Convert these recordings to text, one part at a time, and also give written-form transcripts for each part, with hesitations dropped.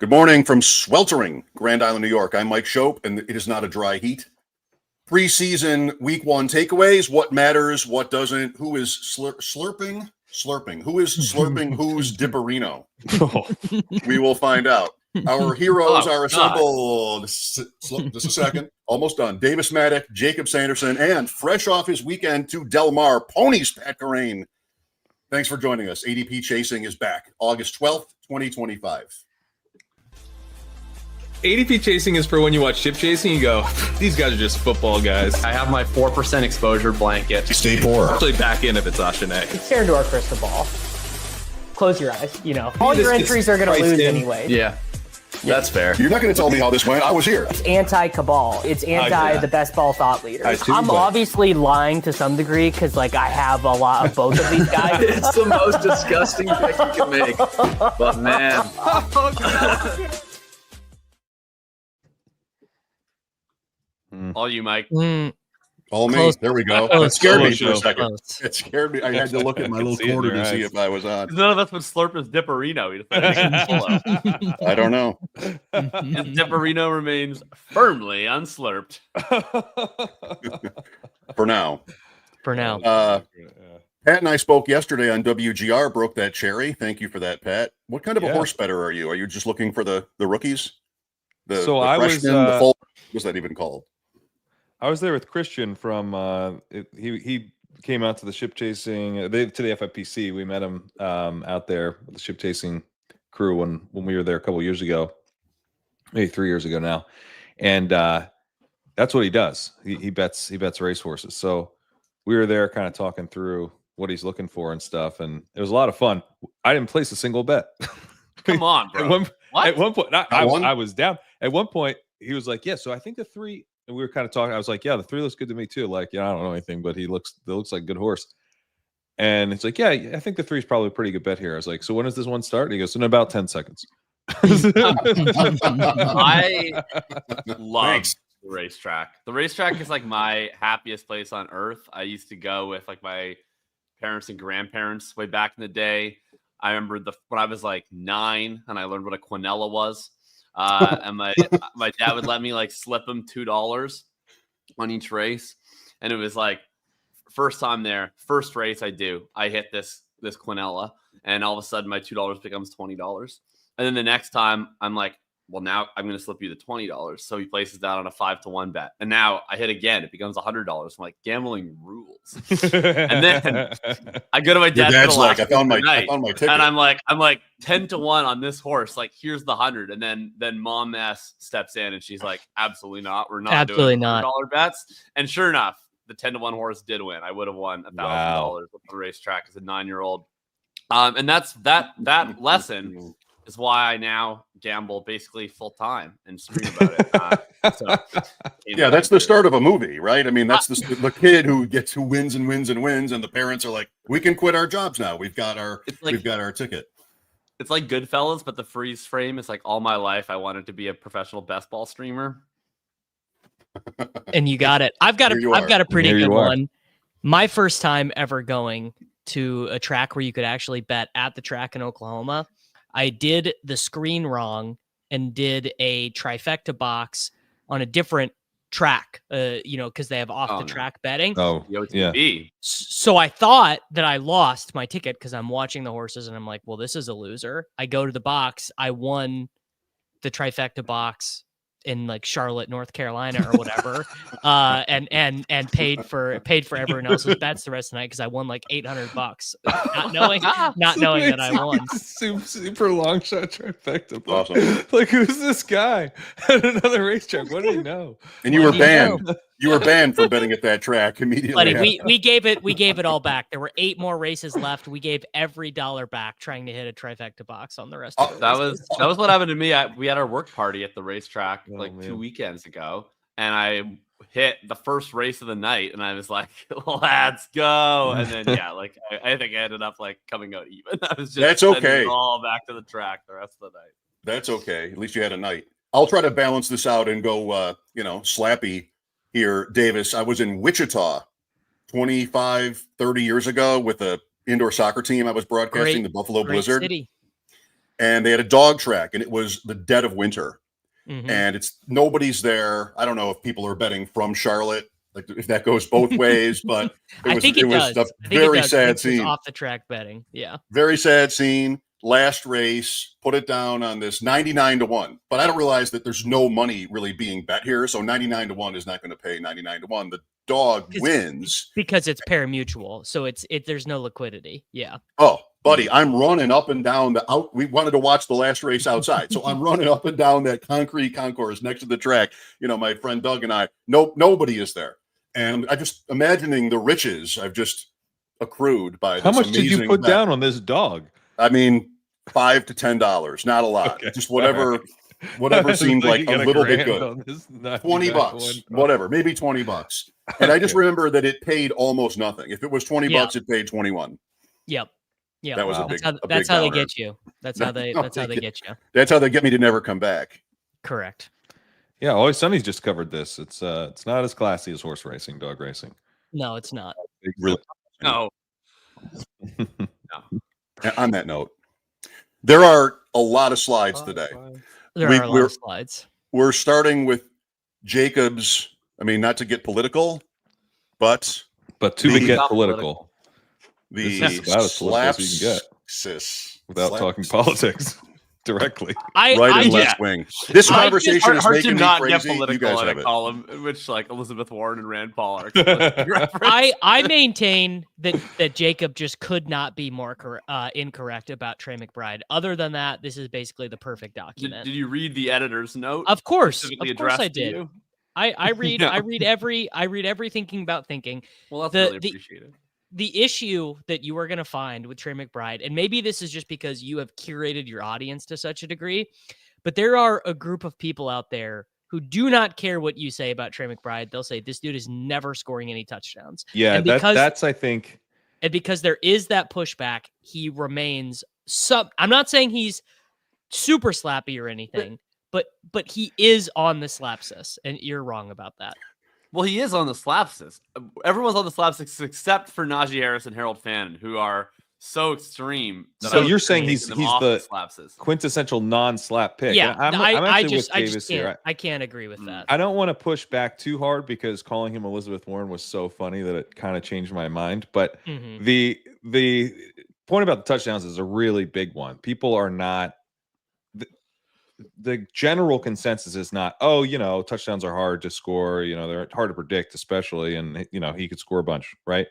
Good morning from sweltering Grand Island, New York. I'm Mike Shough, and it is not a dry heat. Preseason week one takeaways, what matters, what doesn't, who is slurping? Slurping. Who is slurping who's dipperino? We will find out. Our heroes are assembled. Just a second. Almost done. Davis Maddock, Jacob Sanderson, and fresh off his weekend to Del Mar, Ponies Pat Carrain. Thanks for joining us. ADP Chasing is back. August 12th, 2025. ADP Chasing is for when you watch ship chasing, you go, these guys are just football guys. I have my 4% exposure blanket. Stay poor. Actually back in if it's Ashane. Stare into our crystal ball. Close your eyes, all your entries are going to lose anyway. Yeah, that's fair. You're not going to tell me how this went. I was here. It's anti-cabal. It's the best ball thought leaders. I'm obviously lying to some degree because, I have a lot of both of these guys. It's the most disgusting pick you can make. But, man. Oh, God. All you, Mike. All me. Close. There we go. It scared me for a second. It scared me. I had to look at my little quarter to see if I was on. None of us would slurp his dipperino. I don't know. His dipperino remains firmly unslurped. For now. Pat and I spoke yesterday on WGR, broke that cherry. Thank you for that, Pat. What kind of a horse better are you? Are you just looking for the rookies? The freshmen, the full, what's that even called? I was there with Christian from he came out to the ship chasing to the FFPC. We met him out there with the ship chasing crew when we were there a couple years ago, maybe 3 years ago now, and that's what he does. He bets racehorses. So we were there kind of talking through what he's looking for and stuff, and it was a lot of fun. I didn't place a single bet. Come on, bro. At one point, I was down. At one point, he was like, "Yeah, so I think the 3." And we were kind of talking. I was like, "Yeah, the 3 looks good to me too." I don't know anything, but it looks like a good horse. And it's like, "Yeah, I think the 3 is probably a pretty good bet here." I was like, "So when does this one start?" And he goes, "In about 10 seconds." I love the racetrack. The racetrack is my happiest place on earth. I used to go with my parents and grandparents way back in the day. I remember when I was 9 and I learned what a quinella was. And my dad would let me slip him $2 on each race. And it was first time there, first race I hit this quinella, and all of a sudden my $2 becomes $20. And then the next time I'm like, well, now I'm going to slip you the $20. So he places that on a 5-to-1 bet. And now I hit again. It becomes $100. I'm like, gambling rules. And then I go to my dad. Dad's I found my ticket. And I'm like 10-to-1 on this horse. Here's the 100. And then Mom S steps in and she's like, absolutely not. We're not doing $100 bets. And sure enough, the 10-to-1 horse did win. I would have won $1,000 with the racetrack as a 9-year-old. And that's that lesson is why I now gamble basically full time and scream about it. That's the start of a movie, right? I mean, that's the kid who wins and wins and wins, and the parents are like, "We can quit our jobs now. We've got our ticket." It's like Goodfellas, but the freeze frame is all my life I wanted to be a professional best ball streamer. And you got it. I've got a pretty good one. My first time ever going to a track where you could actually bet at the track in Oklahoma. I did the screen wrong and did a trifecta box on a different track, because they have off the track betting. Oh, yeah. So I thought that I lost my ticket because I'm watching the horses and I'm like, well, this is a loser. I go to the box. I won the trifecta box in Charlotte, North Carolina or whatever, and paid for everyone else's bets the rest of the night because I won $800, not knowing that I won. Super long shot trifecta. Awesome. Who's this guy at another racetrack? What did he know? And you were banned. You were banned from betting at that track immediately. Buddy, we gave it all back. There were 8 more races left. We gave every dollar back trying to hit a trifecta box on the rest of it. That was what happened to me. We had our work party at the racetrack 2 weekends ago, and I hit the first race of the night, and I was like, "Let's go!" And then I think I ended up coming out even. I was just that's okay. All back to the track the rest of the night. That's okay. At least you had a night. I'll try to balance this out and go, slappy. Here, Davis, I was in Wichita 25, 30 years ago with a indoor soccer team I was broadcasting, the Buffalo Blizzard. City. and they had a dog track, and it was the dead of winter. Mhm. And nobody's there. I don't know if people are betting from Charlotte, like if that goes both ways, but I think it was does. a I think it very does. I sad think there's scene. off the track betting. Yeah. Very sad scene. Last race, put it down on this 99-1. But I don't realize that there's no money really being bet here. So 99-1 is not going to pay 99-1. The dog wins because it's pari-mutuel. So there's no liquidity. Yeah. Oh, buddy, I'm running up and down we wanted to watch the last race outside. So I'm running up and down that concrete concourse next to the track. My friend Doug and I, nobody is there. And I just imagining the riches I've just accrued by this. How much did you put bet. down on this dog? I mean, $5 to $10, not a lot. Okay. Just whatever seemed like a little bit good. $20, whatever, maybe $20. And I just remember that it paid almost nothing. If it was $20, it paid 21. Yep. Yeah, that was that's how they get you. That's how they get you. That's how they get me to never come back. Correct. Yeah, Always Sunny's just covered this. It's not as classy as horse racing, dog racing. No, it's not. Really? No. On that note, there are a lot of slides today. There are a lot of slides. We're starting with Jacob's. I mean, not to get political, but to get political. The this is about as political as you can get without talking politics directly. Right and left wing. This conversation is making me not crazy. Get political you guys in have a it. column in which like Elizabeth Warren and Rand Paul are. I maintain that Jacob just could not be more incorrect about Trey McBride. Other than that, this is basically the perfect document. Did you read the editor's note? Of course I did. You? I read I read every thinking about thinking. Well, that's really appreciated. The issue that you are going to find with Trey McBride, and maybe this is just because you have curated your audience to such a degree, but there are a group of people out there who do not care what you say about Trey McBride. They'll say, this dude is never scoring any touchdowns. Yeah, that's, I think. And because there is that pushback, he remains I'm not saying he's super slappy or anything, but he is on the Slapxis, and you're wrong about that. Well, he is on the Slapxis. Everyone's on the Slapxis except for Najee Harris and Harold Fannin, who are so extreme. So you're saying he's the Slapxis. quintessential non-slap pick. Yeah, I can't agree with that. I don't want to push back too hard because calling him Elizabeth Warren was so funny that it kind of changed my mind. But the point about the touchdowns is a really big one. People are not. The general consensus is not, touchdowns are hard to score. They're hard to predict, especially, and he could score a bunch, right?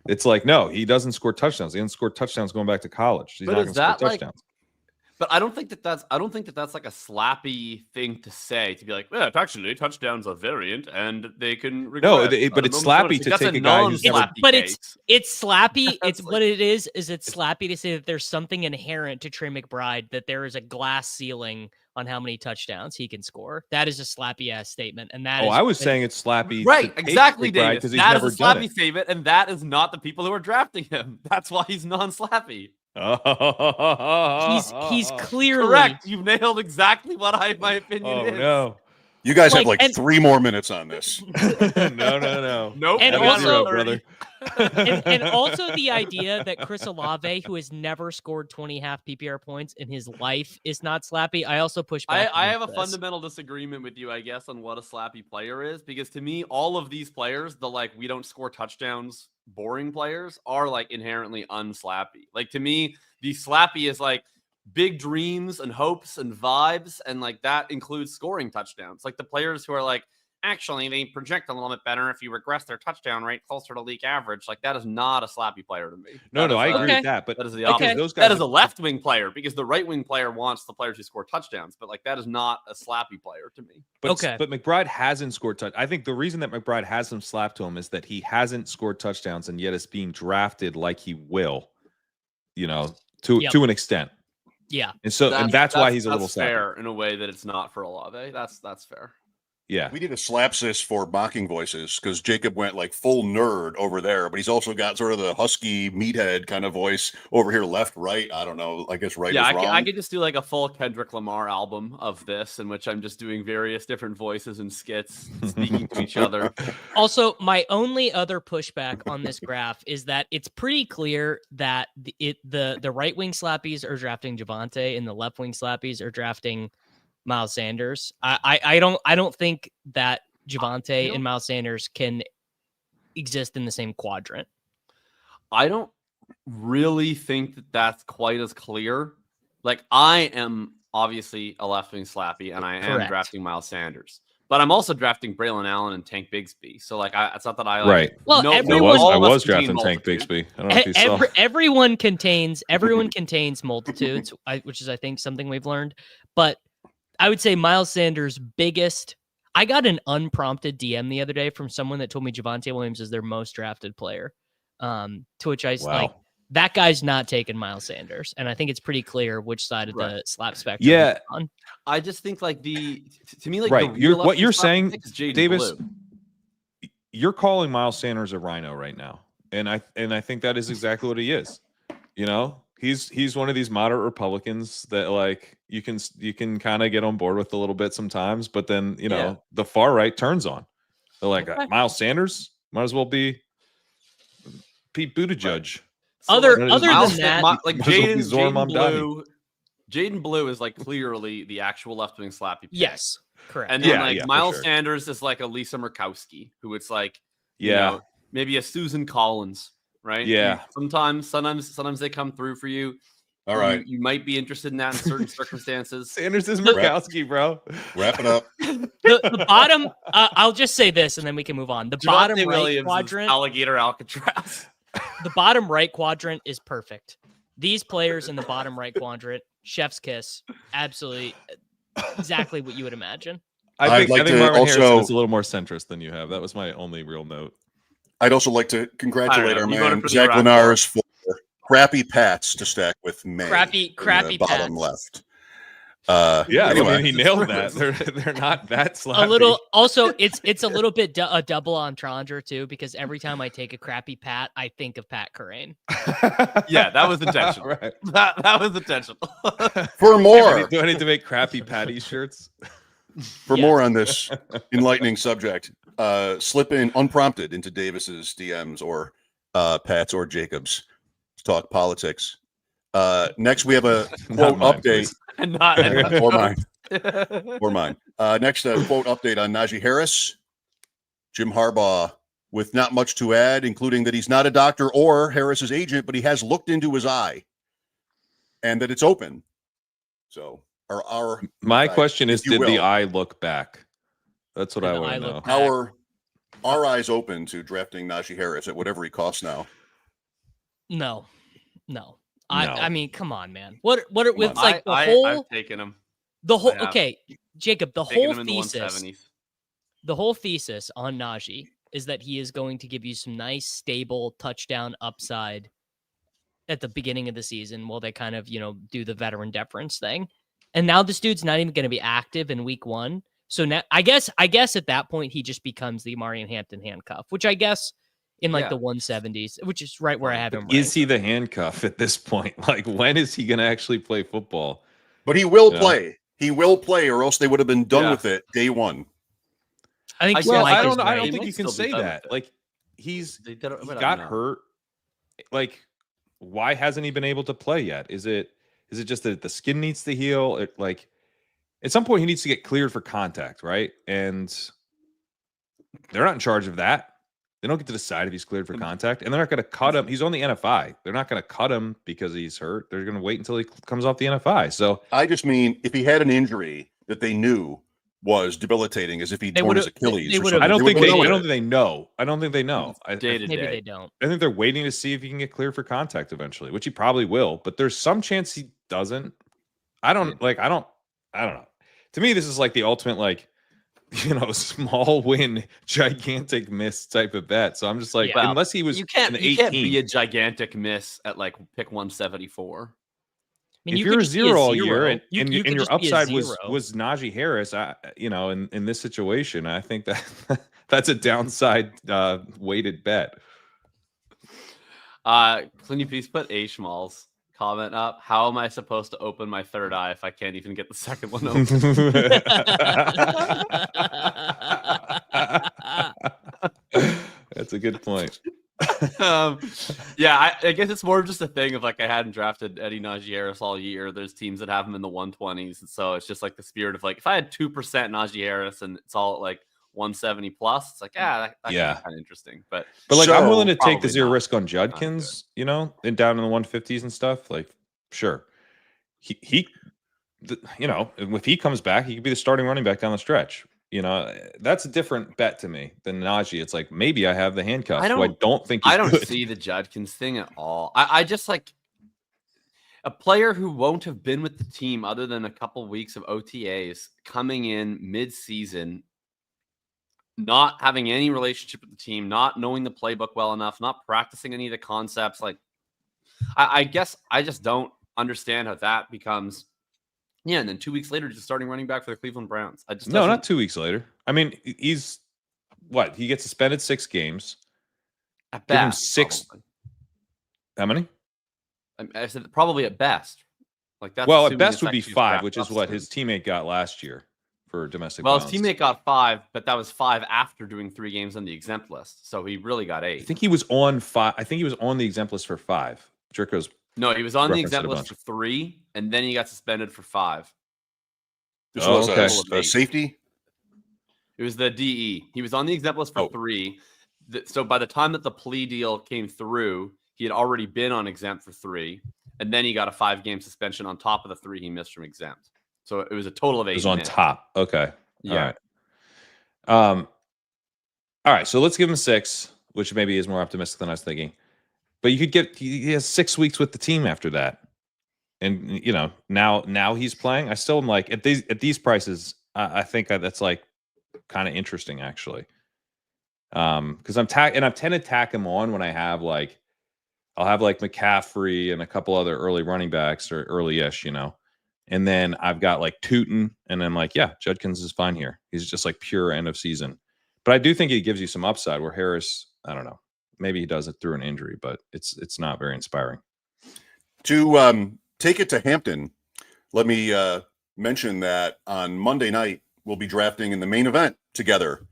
It's like, no, he doesn't score touchdowns. He didn't score touchdowns going back to college. He's not going to score touchdowns. But I don't think that's like a slappy thing to say, to be like, well, actually, touchdowns are variant and they can. No, but it's slappy to take a guy who's never. But it's slappy. It's what it is it's slappy to say that there's something inherent to Trey McBride, that there is a glass ceiling on how many touchdowns he can score. That is a slappy ass statement, and that. I was saying it's slappy, right? Exactly, Davis. That is a slappy it. statement, and that is not the people who are drafting him. That's why he's non-slappy. He's clearly correct. You've nailed exactly what my opinion is. No. You guys have 3 more minutes on this. No. Nope. And also, brother. and also the idea that Chris Olave, who has never scored 20 half PPR points in his life, is not slappy. I also push back. I have a fundamental disagreement with you, I guess, on what a slappy player is, because to me, all of these players, we don't score touchdowns, boring players, are inherently unslappy. To me, the slappy is big dreams and hopes and vibes, and that includes scoring touchdowns. The players who are actually they project a little bit better if you regress their touchdown rate closer to league average. That is not a slappy player to me. No, I agree with that. But that is the opposite. Those guys that is a left wing player, because the right wing player wants the players who score touchdowns. But that is not a slappy player to me. But McBride hasn't scored touchdowns. I think the reason that McBride has some slap to him is that he hasn't scored touchdowns, and yet is being drafted like he will. To an extent. Yeah, and that's why he's a little fair in a way that it's not for Olave. That's fair. Yeah. We need a Slapxis for mocking voices because Jacob went like full nerd over there, but he's also got sort of the husky meathead kind of voice over here, left, right. I don't know. I guess right is wrong. I could just do like a full Kendrick Lamar album of this, in which I'm just doing various different voices and skits speaking to each other. Also, my only other pushback on this graph is that it's pretty clear that the right wing slappies are drafting Javonte and the left wing slappies are drafting Miles Sanders. I don't think that Javonte and Miles Sanders can exist in the same quadrant. I don't really think that that's quite as clear. Like, I am obviously a left wing slappy, and I am drafting Miles Sanders, but I'm also drafting Braylon Allen and Tank Bigsby. So like, it's not that I like. Right. Well, I was drafting Tank Bigsby. I don't know if you saw. Everyone contains multitudes, which is I think something we've learned, but I would say Miles Sanders' biggest. I got an unprompted DM the other day from someone that told me Javonte Williams is their most drafted player. To which I like, that guy's not taking Miles Sanders, and I think it's pretty clear which side of the slap spectrum. Yeah, on. I just think like to me like what you're saying, Davis. Blue. You're calling Miles Sanders a rhino right now, and I think that is exactly what he is. You know. He's one of these moderate Republicans that like you can kind of get on board with a little bit sometimes, but then the far right turns on. They're like Miles Sanders might as well be Pete Buttigieg. So other than that, like Jaden Blue is like clearly the actual left wing slappy pick. Yes, correct. And then Miles Sanders is like a Lisa Murkowski, who it's like maybe a Susan Collins. Right. Yeah. Sometimes they come through for you. All right. You might be interested in that in certain circumstances. Sanders is Murkowski, bro. Wrap it up. The bottom. I'll just say this, and then we can move on. The bottom right Williams quadrant, alligator Alcatraz. The bottom right quadrant is perfect. These players in the bottom right quadrant, chef's kiss, absolutely, exactly what you would imagine. I think Marvin Harrison is a little more centrist than you have. That was my only real note. I'd also like to congratulate our man Zach Lenars for crappy Pats to stack with May. Crappy bottom Pats. left. Anyway, I mean, he nailed that. They're not that sloppy. A little. Also, it's a little bit a double entendre too, because every time I take a crappy Pat, I think of Pat Corain. Yeah, that was intentional. Right. That was intentional. For more, do I need to make crappy Patty shirts? For more on this enlightening subject, slip in unprompted into Davis's DMs or Pat's or Jacob's to talk politics. Next, we have a quote update. And not or mine. Or mine. Next, a quote update on Najee Harris. Jim Harbaugh, with not much to add, including that he's not a doctor or Harris's agent, but he has looked into his eye and that it's open. So, my question is, did the eye look back? That's what I want to know. Our eyes open to drafting Najee Harris at whatever he costs now. No. I mean, come on, man. What it's like the whole I've taken him. The whole okay, Jacob, the whole thesis on Najee is that he is going to give you some nice stable touchdown upside at the beginning of the season while they kind of, do the veteran deference thing. And now this dude's not even going to be active in week 1. So now I guess at that point he just becomes the Marion Hampton handcuff, which I guess in the 170s, which is right where I have him. Is he the handcuff at this point? Like, when is he going to actually play football? But he will play. He will play, or else they would have been done with it day one. I think. I don't think you can say that. Like, he got hurt. Like, why hasn't he been able to play yet? Is it just that the skin needs to heal? Like, at some point he needs to get cleared for contact, right? And they're not in charge of that. They don't get to decide if he's cleared for contact, and they're not going to cut him. He's on the NFI. They're not going to cut him because he's hurt. They're going to wait until he comes off the NFI. So I just mean, if he had an injury that they knew was debilitating, as if he torn his Achilles. I don't think they know. Maybe they don't. I think they're waiting to see if he can get cleared for contact eventually, which he probably will. But there's some chance he doesn't. I don't know. To me, this is like the ultimate small win, gigantic miss type of bet. So I'm just like, unless he was you can't be a gigantic miss at like pick 174. mean, if you you're could a just be a zero all year zero. and You could your just be a upside zero. was Najee Harris, in this situation, I think that that's a downside weighted bet. Can you please put A Schmalls comment up? How am I supposed to open my third eye if I can't even get the second one open? That's a good point. Yeah, I guess it's more of just a thing of like I hadn't drafted Eddie Najee Harris all year. There's teams that have him in the 120s, and so it's just like the spirit of like if I had 2% Najee Harris and it's all at like 170 plus, it's like that kind of interesting. But like I'm willing to take probably the zero not. risk on Judkins, and down in the 150s and stuff. Like, sure, if he comes back, he could be the starting running back down the stretch. That's a different bet to me than Najee. It's like maybe I have the handcuffs. I don't think he's good. See the Judkins thing at all. I just like a player who won't have been with the team other than a couple weeks of OTAs coming in mid-season, not having any relationship with the team, not knowing the playbook well enough, not practicing any of the concepts. Like, I guess I just don't understand how that becomes. Yeah, and then 2 weeks later, just starting running back for the Cleveland Browns. Not 2 weeks later. I mean, he's what? He gets suspended 6 games. At Give him best, 6. probably. How many? I said probably at best. Like that's at best would be 5, which is what his teammate got last year for domestic violence. His teammate got 5, but that was 5 after doing 3 games on the exempt list. So he really got 8. I think he was on 5. I think he was on the exempt list for 5. Jerko's. No, he was on the exempt list for 3, and then he got suspended for 5. This was a safety? It was the DE. He was on the exempt list for 3. So by the time that the plea deal came through, he had already been on exempt for 3, and then he got a 5-game suspension on top of the 3 he missed from exempt. So it was a total of 8. It was on top. Okay. Yeah. All right. So let's give him 6, which maybe is more optimistic than I was thinking. But you could he has 6 weeks with the team after that. And now he's playing. I still am like at these prices. I think that's like kind of interesting actually. Because I tend to tack him on when I have like I'll have like McCaffrey and a couple other early running backs or early-ish, and then I've got like Tootin, and then like Judkins is fine here. He's just like pure end of season. But I do think he gives you some upside. Where Harris, I don't know, maybe he does it through an injury, but it's not very inspiring. To take it to Hampton, let me mention that on Monday night, we'll be drafting in the main event together,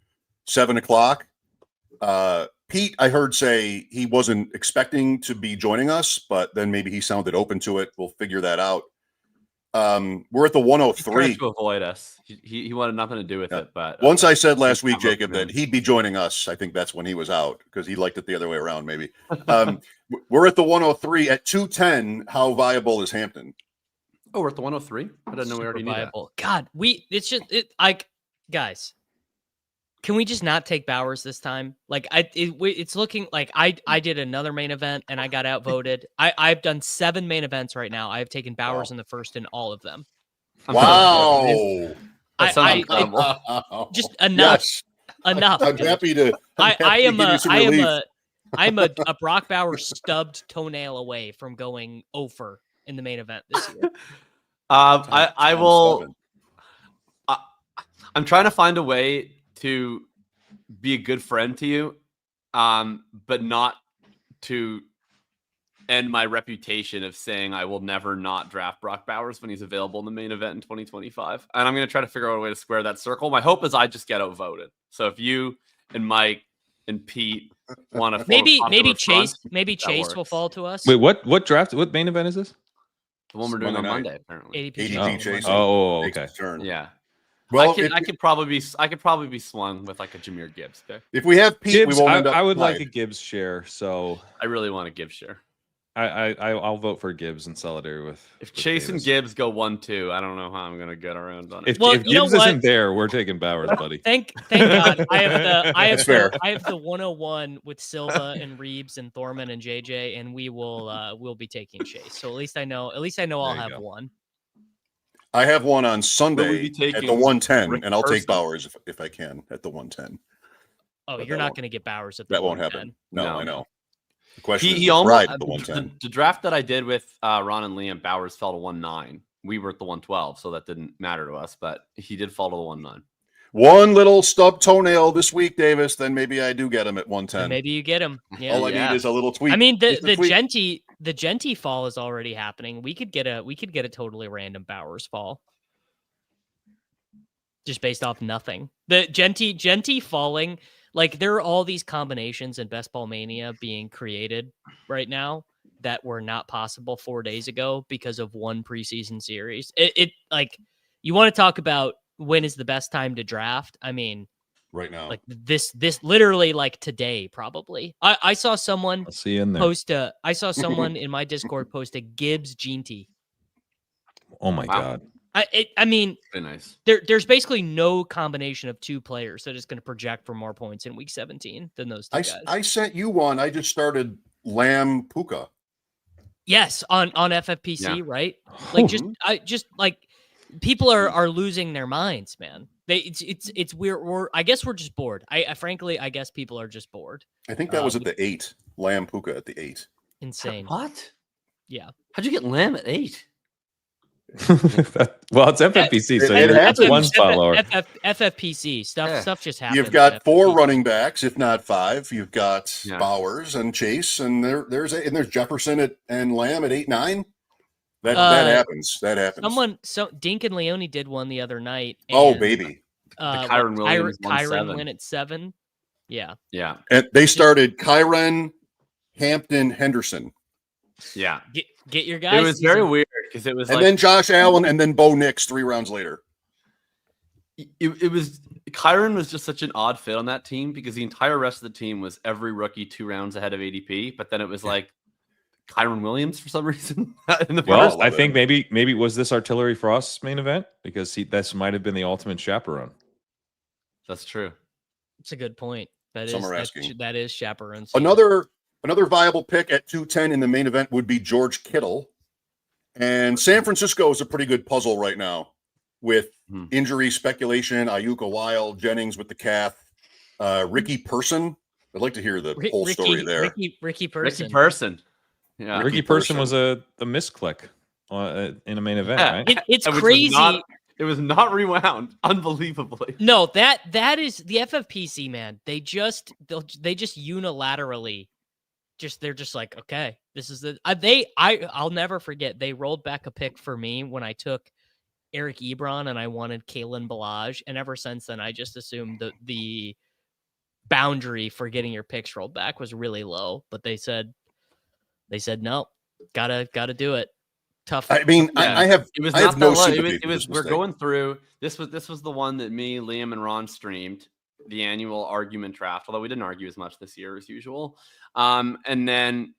7:00. Pete, I heard say he wasn't expecting to be joining us, but then maybe he sounded open to it. We'll figure that out. We're at the 103. He tried to avoid us. He wanted nothing to do with it. But once I said last week, Jacob, that he'd be joining us, I think that's when he was out because he liked it the other way around. Maybe we're at the 103 at 210. How viable is Hampton? Oh, we're at the 103. I didn't know we already knew that. God, guys. Can we just not take Bowers this time? Like it's looking like I did another main event and I got outvoted. I've done 7 main events right now. I've taken Bowers in the first in all of them. Wow. Just enough. Yes. Enough. I'm happy to. I'm a Brock Bowers stubbed toenail away from going over in the main event this year. I will. I'm trying to find a way to be a good friend to you, but not to end my reputation of saying I will never not draft Brock Bowers when he's available in the main event in 2025. And I'm going to try to figure out a way to square that circle. My hope is I just get outvoted. So if you and Mike and Pete want to maybe Chase will fall to us. Wait, what draft? What main event is this? The one we're doing on Monday, apparently. ADP Chase. Oh, okay. Yeah. Well, I could probably be swung with like a Jameer Gibbs. Okay. If we have Pete, Gibbs, we won't end up I would tied. like a Gibbs share. So I really want a Gibbs share. I'll vote for Gibbs in solidarity with. If Chase and Gibbs go 1-2, I don't know how I'm gonna get around on it. If Gibbs isn't there, we're taking Bowers, buddy. Thank God. I have fair. the 101 with Silva and Reeves and Thorman and JJ, and we'll be taking Chase. So at least I know I'll have one. I have one on Sunday at the 110, and I'll take Person? Bowers if I can at the 110. Oh, But you're that not won't- going to get Bowers at the That won't 110. happen. No, I know. The question is, He almost right at the 110. the draft that I did with Ron and Liam, Bowers fell to 1-9. We were at the 112, so that didn't matter to us. But he did fall to the 1-9. One little stub toenail this week, Davis. Then maybe I do get him at 110. Maybe you get him. Yeah. All I need is a little tweak. I mean, the tweak. Genty fall is already happening. We could get a totally random Bowers fall, just based off nothing. The Genty falling, like there are all these combinations in Best Ball Mania being created right now that were not possible 4 days ago because of one preseason series. It like, you want to talk about when is the best time to draft? I mean, right now, like this literally like today, probably. I saw someone I'll see you in there. I saw someone in my Discord post a Gibbs Genty. Oh my God. I mean, very nice. There's basically no combination of two players that is going to project for more points in week 17 than those two guys. I sent you one. I just started Lamb Puka. Yes, on FFPC, right? Like just like people are losing their minds, man. It's we're I guess we're just bored. I frankly, I guess people are just bored. I think that was at the 8. Lamb Puka at the 8. Insane. What? Yeah. How'd you get Lamb at 8? Well, it's FFPC, so it happens. one spot lower. FFPC stuff just happens. You've got 4 running backs, if not 5. You've got Bowers and Chase, and there's Jefferson and Lamb at 8-9. That happens. That happens. Dink and Leone did one the other night. Oh baby, Kyren Williams Kyren went at 7. Yeah. And they started Kyren, Hampton, Henderson. Yeah. Get your guys. It was very weird because it was and then Josh Allen and then Bo Nix 3 rounds later. It was Kyren was just such an odd fit on that team because the entire rest of the team was every rookie 2 rounds ahead of ADP, but then it was like Kyren Williams for some reason in the first. I think maybe was this Artillery Frost's main event because this might have been the ultimate chaperone. That's true. That's a good point. That is chaperone. Another viable pick at 210 in the main event would be George Kittle. And San Francisco is a pretty good puzzle right now with injury speculation, Ayuka Wild, Jennings with the calf, Ricky Person. I'd like to hear the whole story there. Ricky Person. Ricky Person. Yeah. Ricky Person was a misclick in a main event, right? It's crazy. It was not rewound, unbelievably. No, that is the FFPC, man. They just unilaterally they're just like, okay, this is I'll never forget. They rolled back a pick for me when I took Eric Ebron and I wanted Kalen Ballage, and ever since then I just assumed that the boundary for getting your picks rolled back was really low. But they said no, gotta do it. Tough. I mean, yeah. I have no sympathy. We're going through this was the one that me, Liam, and Ron streamed, the annual argument draft, although we didn't argue as much this year as usual. And then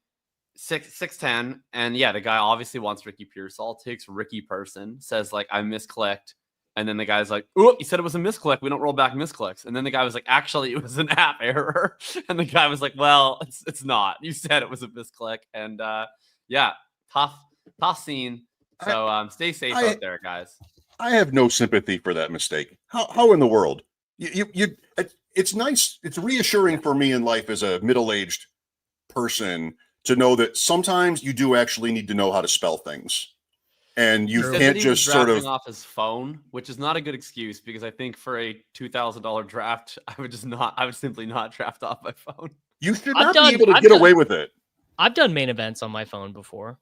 6-10, and the guy obviously wants Ricky Pearsall, takes Ricky Person, says like I misclicked, and then the guy's like, "Oh, you said it was a misclick. We don't roll back misclicks." And then the guy was like, "Actually, it was an app error." And the guy was like, "Well, it's not. You said it was a misclick." And tough scene. So stay safe out there, guys. I have no sympathy for that mistake. How in the world? It's nice. It's reassuring for me in life as a middle-aged person to know that sometimes you do actually need to know how to spell things, and you can't just sort of off his phone, which is not a good excuse because I think for a $2,000 draft, I would simply not draft off my phone. You should not be able to get away with it. I've done main events on my phone before.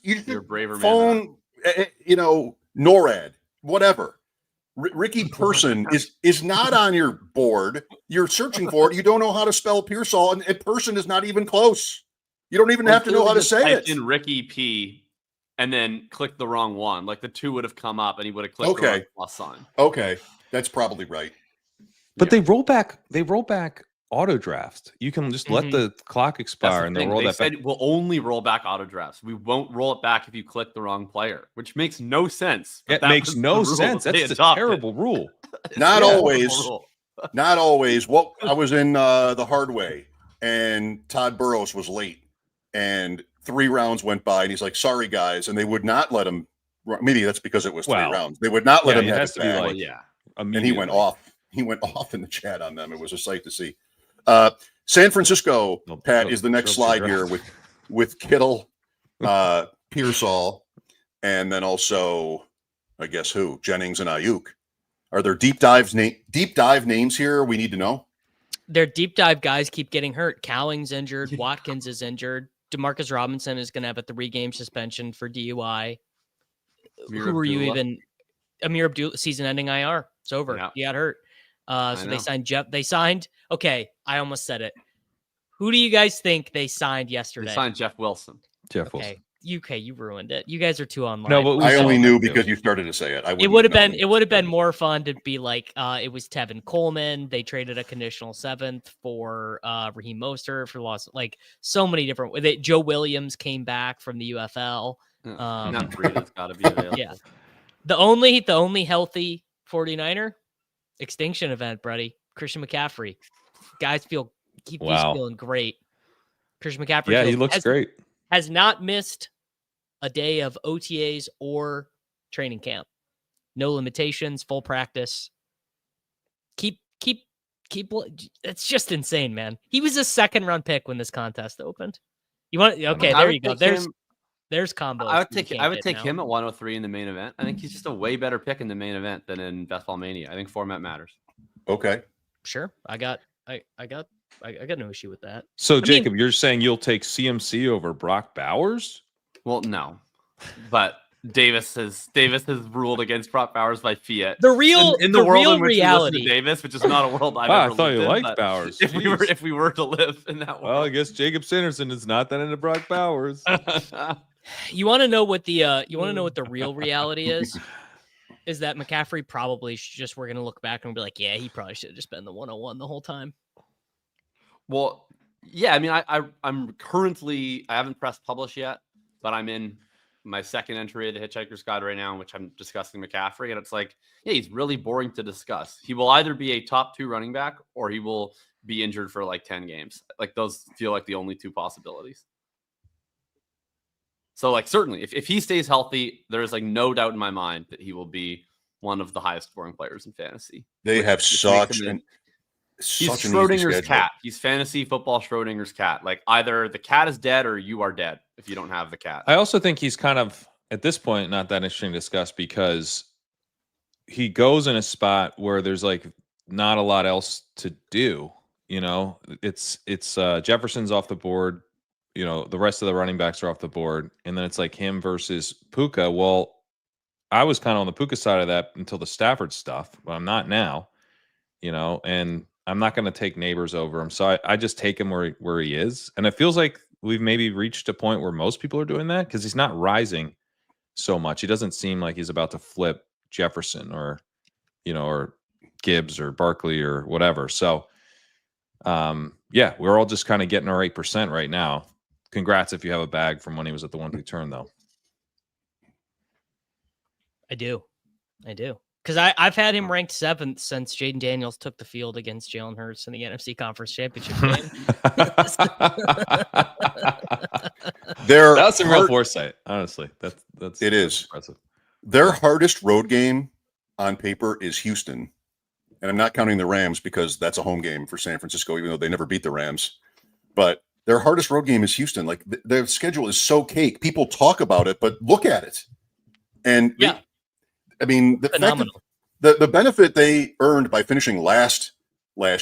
You're braver phone, NORAD, whatever. Ricky Person is not on your board. You're searching for it. You don't know how to spell Pearsall, and Person is not even close. You don't even have to know how to say it. In Ricky P, and then click the wrong one. Like the 2 would have come up, and he would have clicked the wrong plus sign. Okay, that's probably right. But they roll back auto draft. You can just let the clock expire and they'll roll that back. We'll only roll back auto drafts. We won't roll it back if you click the wrong player, which makes no sense. It makes no sense. That's a terrible rule. Not always. Not always. Well, I was in the hard way, and Todd Burrows was late, and 3 rounds went by, and he's like, "Sorry, guys," and they would not let him. Maybe that's because it was 3 rounds. They would not let him have it back. And he went off. He went off in the chat on them. It was a sight to see. San Francisco, Pat, is the next slide here with Kittle, Pearsall, and then also, I guess who? Jennings and Ayuk. Are there deep dive names here we need to know? Their deep dive guys keep getting hurt. Cowing's injured. Watkins is injured. Demarcus Robinson is going to have a 3-game suspension for DUI. Who are you even? Amir Abdullah, season-ending IR. It's over. Yeah. He got hurt. So they signed Jeff. They signed. Okay, I almost said it. Who do you guys think they signed yesterday? They signed Jeff Wilson. Wilson. You ruined it. You guys are too online. No, but I only knew because you started to say it. It would have been more fun to be like, it was Tevin Coleman. They traded a conditional 7th for Raheem Mostert for loss. Like so many different. Joe Williams came back from the UFL. Not Breeda's got to be available. Yeah, the only healthy 49er extinction event, buddy. Christian McCaffrey. Guys he's feeling great. Christian McCaffrey. Yeah, he looks great. Has not missed a day of OTAs or training camp. No limitations, full practice. Keep. It's just insane, man. He was a 2nd-round pick when this contest opened. You want? Okay, there you go. There's combos. I would take him at 103 in the main event. I think he's just a way better pick in the main event than in Best Ball Mania. I think format matters. Okay. Sure. I got no issue with that. So Jacob, you're saying you'll take CMC over Brock Bowers? Well, no, but Davis has ruled against Brock Bowers by fiat. The real reality, Davis, which is not a world I've ever I thought lived you in, liked Bowers. If we were to live in that world, well, I guess Jacob Sanderson is not that into Brock Bowers. You want to know what the real reality is? Is that McCaffrey probably we're going to look back and be like, yeah, he probably should have just been the 101 the whole time. Well, yeah, I mean, I'm currently, I haven't pressed publish yet, but I'm in my 2nd entry of the Hitchhiker's Guide right now, in which I'm discussing McCaffrey. And it's like, yeah, he's really boring to discuss. He will either be a top 2 running back or he will be injured for like 10 games. Like those feel like the only 2 possibilities. So like, certainly if he stays healthy, there is like no doubt in my mind that he will be one of the highest scoring players in fantasy. They have such an he's Schrodinger's cat. He's fantasy football Schrodinger's cat. Like either the cat is dead or you are dead if you don't have the cat. I also think he's kind of at this point not that interesting to discuss because he goes in a spot where there's like not a lot else to do. You know, it's Jefferson's off the board. You know, the rest of the running backs are off the board, and then it's like him versus Puka. Well, I was kind of on the Puka side of that until the Stafford stuff, but I'm not now. You know, and I'm not going to take Neighbors over him, so I just take him where he is, and it feels like we've maybe reached a point where most people are doing that because he's not rising so much. He doesn't seem like he's about to flip Jefferson or Gibbs or Barkley or whatever. So, yeah, we're all just kind of getting our 8% right now. Congrats if you have a bag from when he was at the 1-2 turn, though. I do. Because I've had him ranked 7th since Jaden Daniels took the field against Jalen Hurts in the NFC Conference Championship game. That's some real foresight, honestly. That's impressive. Their hardest road game on paper is Houston. And I'm not counting the Rams because that's a home game for San Francisco, even though they never beat the Rams. But their hardest road game is Houston. Like their schedule is so cake. People talk about it, but look at it. And yeah, the benefit they earned by finishing last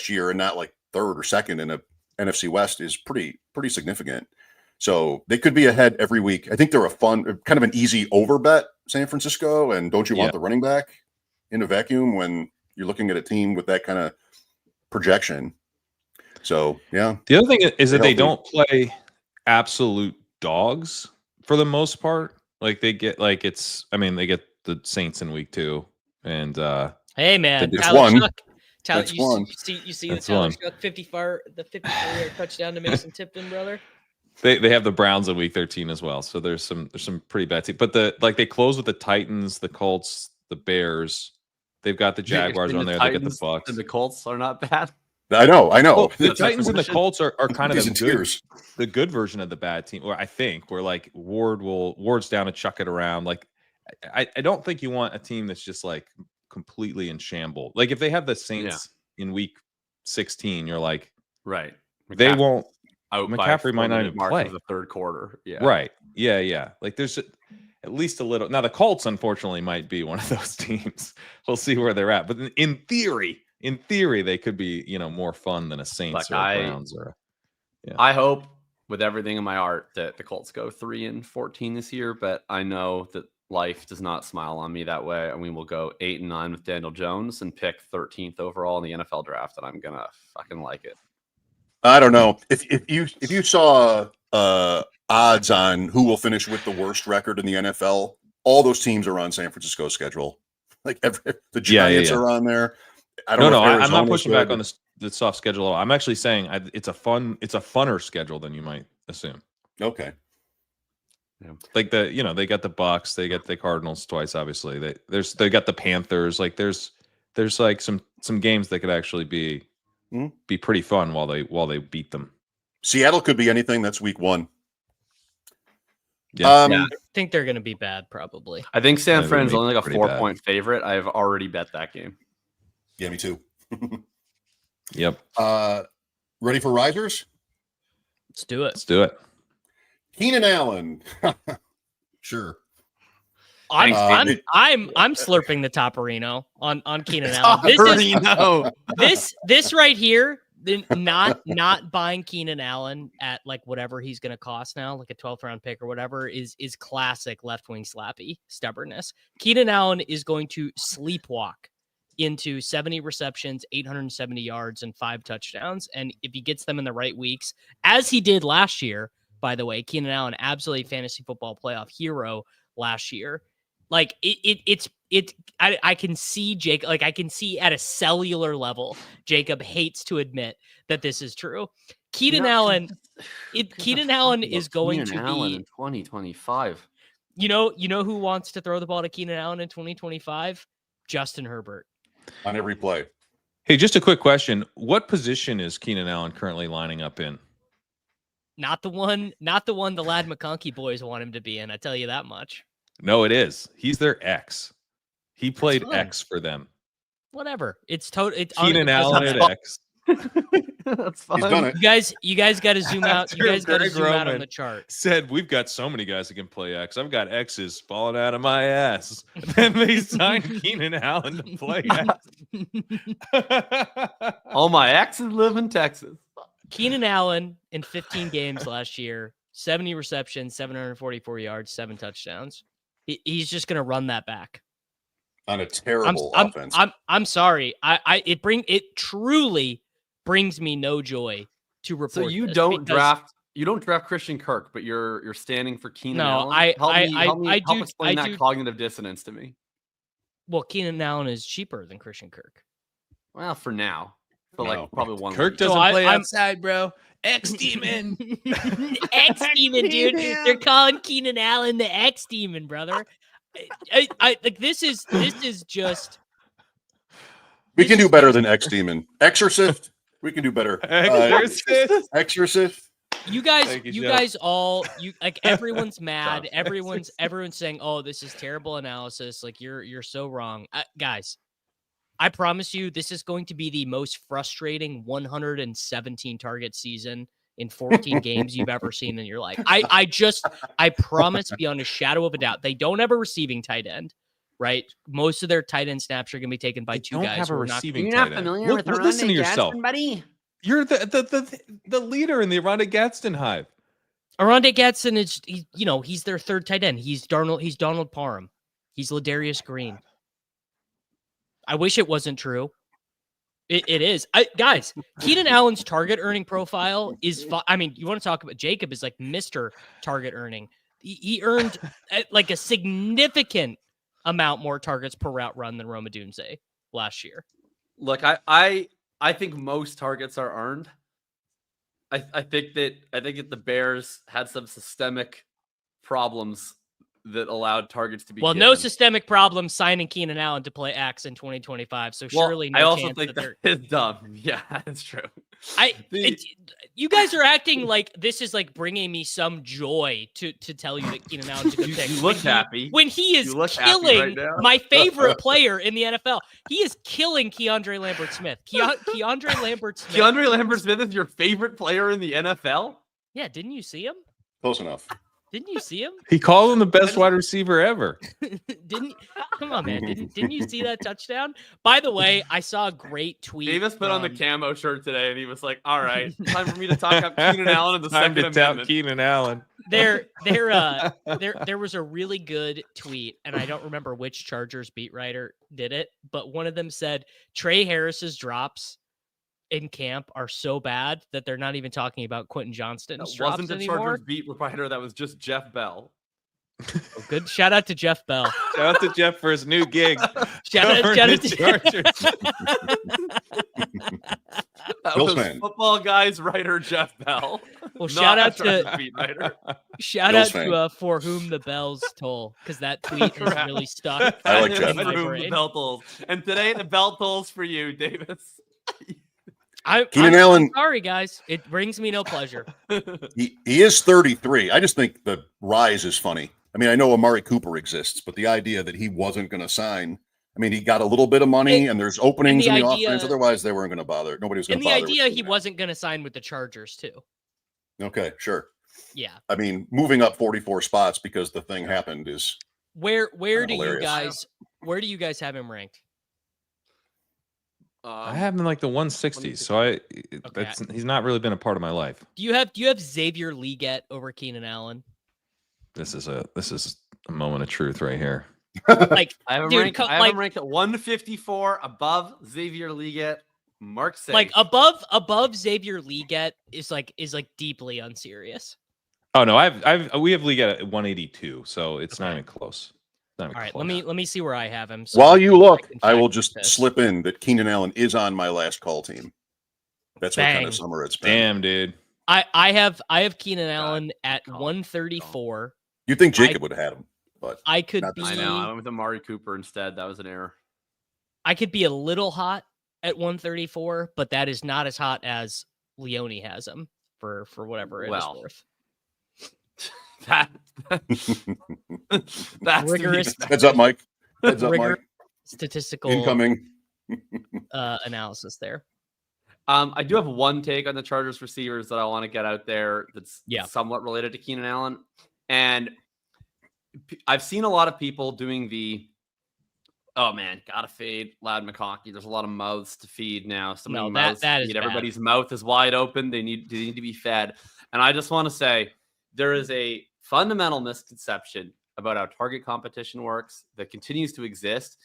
year and not like 3rd or 2nd in a NFC West is pretty significant. So they could be ahead every week. I think they're a fun, kind of an easy over bet, San Francisco. And don't you want the running back in a vacuum when you're looking at a team with that kind of projection? So, yeah. The other thing is that they don't play absolute dogs for the most part. Like they get they get the Saints in week 2 and hey man, Tyler Shough, you see the Tyler Shough 54-yard touchdown to Mason Tipton, brother. They have the Browns in week 13 as well. So there's some pretty bad teams. But they close with the Titans, the Colts, the Bears. They've got the Jaguars on there. They get the Bucs. And the Colts are not bad. I know. Well, the Titans and the Colts are kind of the good version of the bad team. Or I think where like Ward's down to chuck it around. Like I don't think you want a team that's just like completely in shambles. Like if they have the Saints in week 16, you're like, right. They won't. Out McCaffrey might not even play the third quarter. Yeah. Right. Yeah. Like there's at least a little. Now the Colts, unfortunately, might be one of those teams. We'll see where they're at. But in theory, they could be, more fun than a Saints or a Browns or. I hope with everything in my heart that the Colts go 3-14 this year, but I know that life does not smile on me that way, and we will go 8-9 with Daniel Jones and pick 13th overall in the NFL draft, and I'm gonna fucking like it. I don't know if you saw odds on who will finish with the worst record in the NFL. All those teams are on San Francisco's schedule. Like the Giants are on there. I don't know. I'm not pushing back on the soft schedule. I'm actually saying it's a funner schedule than you might assume. Okay. Yeah. Like they got the Bucs, they got the Cardinals twice. Obviously, they got the Panthers. Like there's like some games that could actually be pretty fun while they beat them. Seattle could be anything. That's week 1. Yeah. I think they're going to be bad. Probably. I think San Fran's only like a 4-point favorite. I've already bet that game. Yeah, me too. Yep. Ready for risers? Let's do it. Keenan Allen. Sure. I'm slurping the topparino on Keenan Allen. This right here, not buying Keenan Allen at like whatever he's going to cost now, like a 12th round pick or whatever, is classic left wing slappy stubbornness. Keenan Allen is going to sleepwalk into 70 receptions, 870 yards, and 5 touchdowns. And if he gets them in the right weeks, as he did last year, by the way, Keenan Allen, absolutely fantasy football playoff hero last year. Like I can see Jacob, like I can see at a cellular level, Jacob hates to admit that this is true. Keenan Allen is going to be in 2025. You know who wants to throw the ball to Keenan Allen in 2025? Justin Herbert. On every play. Hey, just a quick question. What position is Keenan Allen currently lining up in? Not the one the Lad McConkey boys want him to be in, I tell you that much. No, it is. He's their X. He played X for them. Whatever. It's total. Keenan Allen at X. That's fine. He's done it. You guys got to zoom out. You guys got to zoom out on the chart. Said we've got so many guys that can play X. I've got X's falling out of my ass. Then they signed Keenan Allen to play X. All my X's live in Texas. Keenan Allen in 15 games last year, 70 receptions, 744 yards, 7 touchdowns. He's just going to run that back on a terrible offense. I'm sorry. It truly brings me no joy to report. So you don't draft Christian Kirk, but you're standing for Keenan Allen. Help explain that cognitive dissonance to me. Well, Keenan Allen is cheaper than Christian Kirk. Well, for now. For like probably one. Kirk doesn't play outside, bro. X-Demon. X-Demon, dude. They're calling Keenan Allen the X-Demon, brother. I like this is just. We can do better than X-Demon. Exorcist. We can do better. Exorcist. You guys all like everyone's mad. Everyone's saying, "Oh, this is terrible analysis. Like you're so wrong." Guys, I promise you this is going to be the most frustrating 117 target season in 14 games you've ever seen in your life. I promise beyond a shadow of a doubt. They don't have a receiving tight end, right? Most of their tight end snaps are going to be taken by two guys. Have a receiving You're not familiar with listen to yourself, buddy. You're the leader in the Aranda Gadsden hive. Aranda Gadsden is he's their third tight end. He's Donald Parham. He's Ladarius Green. I wish it wasn't true. It is. Guys, Keenan Allen's target earning profile is you want to talk about Jacob is like Mr. Target earning. He earned like a significant amount more targets per route run than Roma Dunze last year. Look, I think most targets are earned. I think that the Bears had some systemic problems that allowed targets to be given. No systemic problem signing Keenan Allen to play X in 2025. So surely I also think that is dumb. Yeah, that's true. You guys are acting like this is like bringing me some joy to tell you that Keenan Allen's a good pick. You look happy. When he is right killing now. my favorite player in the NFL. He is killing Keandre Lambert-Smith. Keandre Lambert-Smith. Keandre Lambert-Smith is your favorite player in the NFL? Yeah, didn't you see him? Close enough. Didn't you see him? He called him the best wide receiver ever. Come on, man. Didn't you see that touchdown? By the way, I saw a great tweet. Davis put on the camo shirt today, and he was like, all right, time for me to talk up Keenan Allen in the Time Second to tout Amendment. Keenan Allen. There was a really good tweet, and I don't remember which Chargers beat writer did it, but one of them said Trey Harris's drops in camp are so bad that they're not even talking about Quentin Johnston's drops Wasn't the anymore. Chargers beat writer, that was just Jeff Bell. Oh, good. Shout out to Jeff Bell. Shout out to Jeff for his new gig. Shout out to Chargers. That Bills was fan. Football Guys writer Jeff Bell. Well, shout out Chargers to beat writer. Shout out to For Whom the Bells Toll, because that tweet has really stuck. I like Jeff. in my For whom the brain. bell tolls. And today the bell tolls for you, Davis. I'm Allen. sorry, guys. It brings me no pleasure. He is 33. I just think the rise is funny. I mean, I know Amari Cooper exists, but the idea that he wasn't going to sign. I mean, he got a little bit of money, and there's openings in the offense. Otherwise, they weren't going to bother. Nobody was going And to the bother. idea he wasn't going to sign with the Chargers too. Okay, sure. Yeah. I mean, moving up 44 spots because the thing happened is Where do hilarious. you guys have him ranked? I have him in like the 160s, so he's not really been a part of my life. Do you have Xavier Leggett over Keenan Allen? This is a moment of truth right here. Like I have him dude, ranked, at 154 above Xavier Leggett. Mark safe. like above Xavier Leggett is like deeply unserious. Oh no, we have league at 182, so it's not even close. Not even All right, close. let me see where I have him. So while you look, can I will fact just this. slip in that Keenan Allen is on my last call team. That's what kind Bang. of summer it's been. Damn, dude. I have Keenan Allen at 134. You'd think Jacob would have had him, but I could Not be this I know. I went with Amari Cooper instead. That was an error. I could be a little hot at 134, but that is not as hot as Leone has him for whatever it is worth. That's Rigorous. heads up, Mike. Heads up, Rigor- Mike. Statistical Incoming. analysis there. I do have one take on the Chargers receivers that I want to get out there that's Yeah. somewhat related to Keenan Allen. And I've seen a lot of people doing oh man, gotta fade Loud McConkey. There's a lot of mouths to feed now. So many mouths that to is feed. bad. Everybody's mouth is wide open. They need to be fed. And I just want to say there is a fundamental misconception about how target competition works that continues to exist.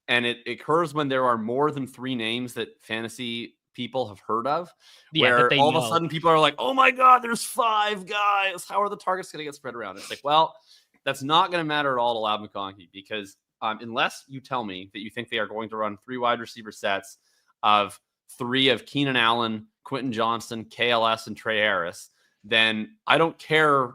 And it occurs when there are more than 3 names that fantasy people have heard of, where all of a sudden people are like, oh my God, there's 5 guys. How are the targets going to get spread around? It's like, well, that's not going to matter at all to Loud McConkey because unless you tell me that you think they are going to run 3 wide receiver sets of 3 of Keenan Allen, Quentin Johnston, KLS, and Trey Harris, then I don't care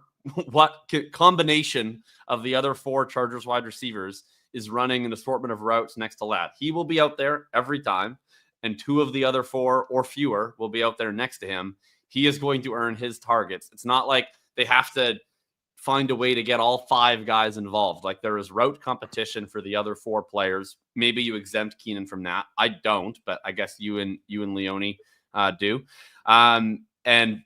what combination of the other 4 Chargers wide receivers is running an assortment of routes next to Ladd. He will be out there every time, and 2 of the other 4 or fewer will be out there next to him. He is going to earn his targets. It's not like they have to find a way to get all 5 guys involved. Like there is route competition for the other 4 players. Maybe you exempt Keenan from that. I don't, but I guess you and Leone do. And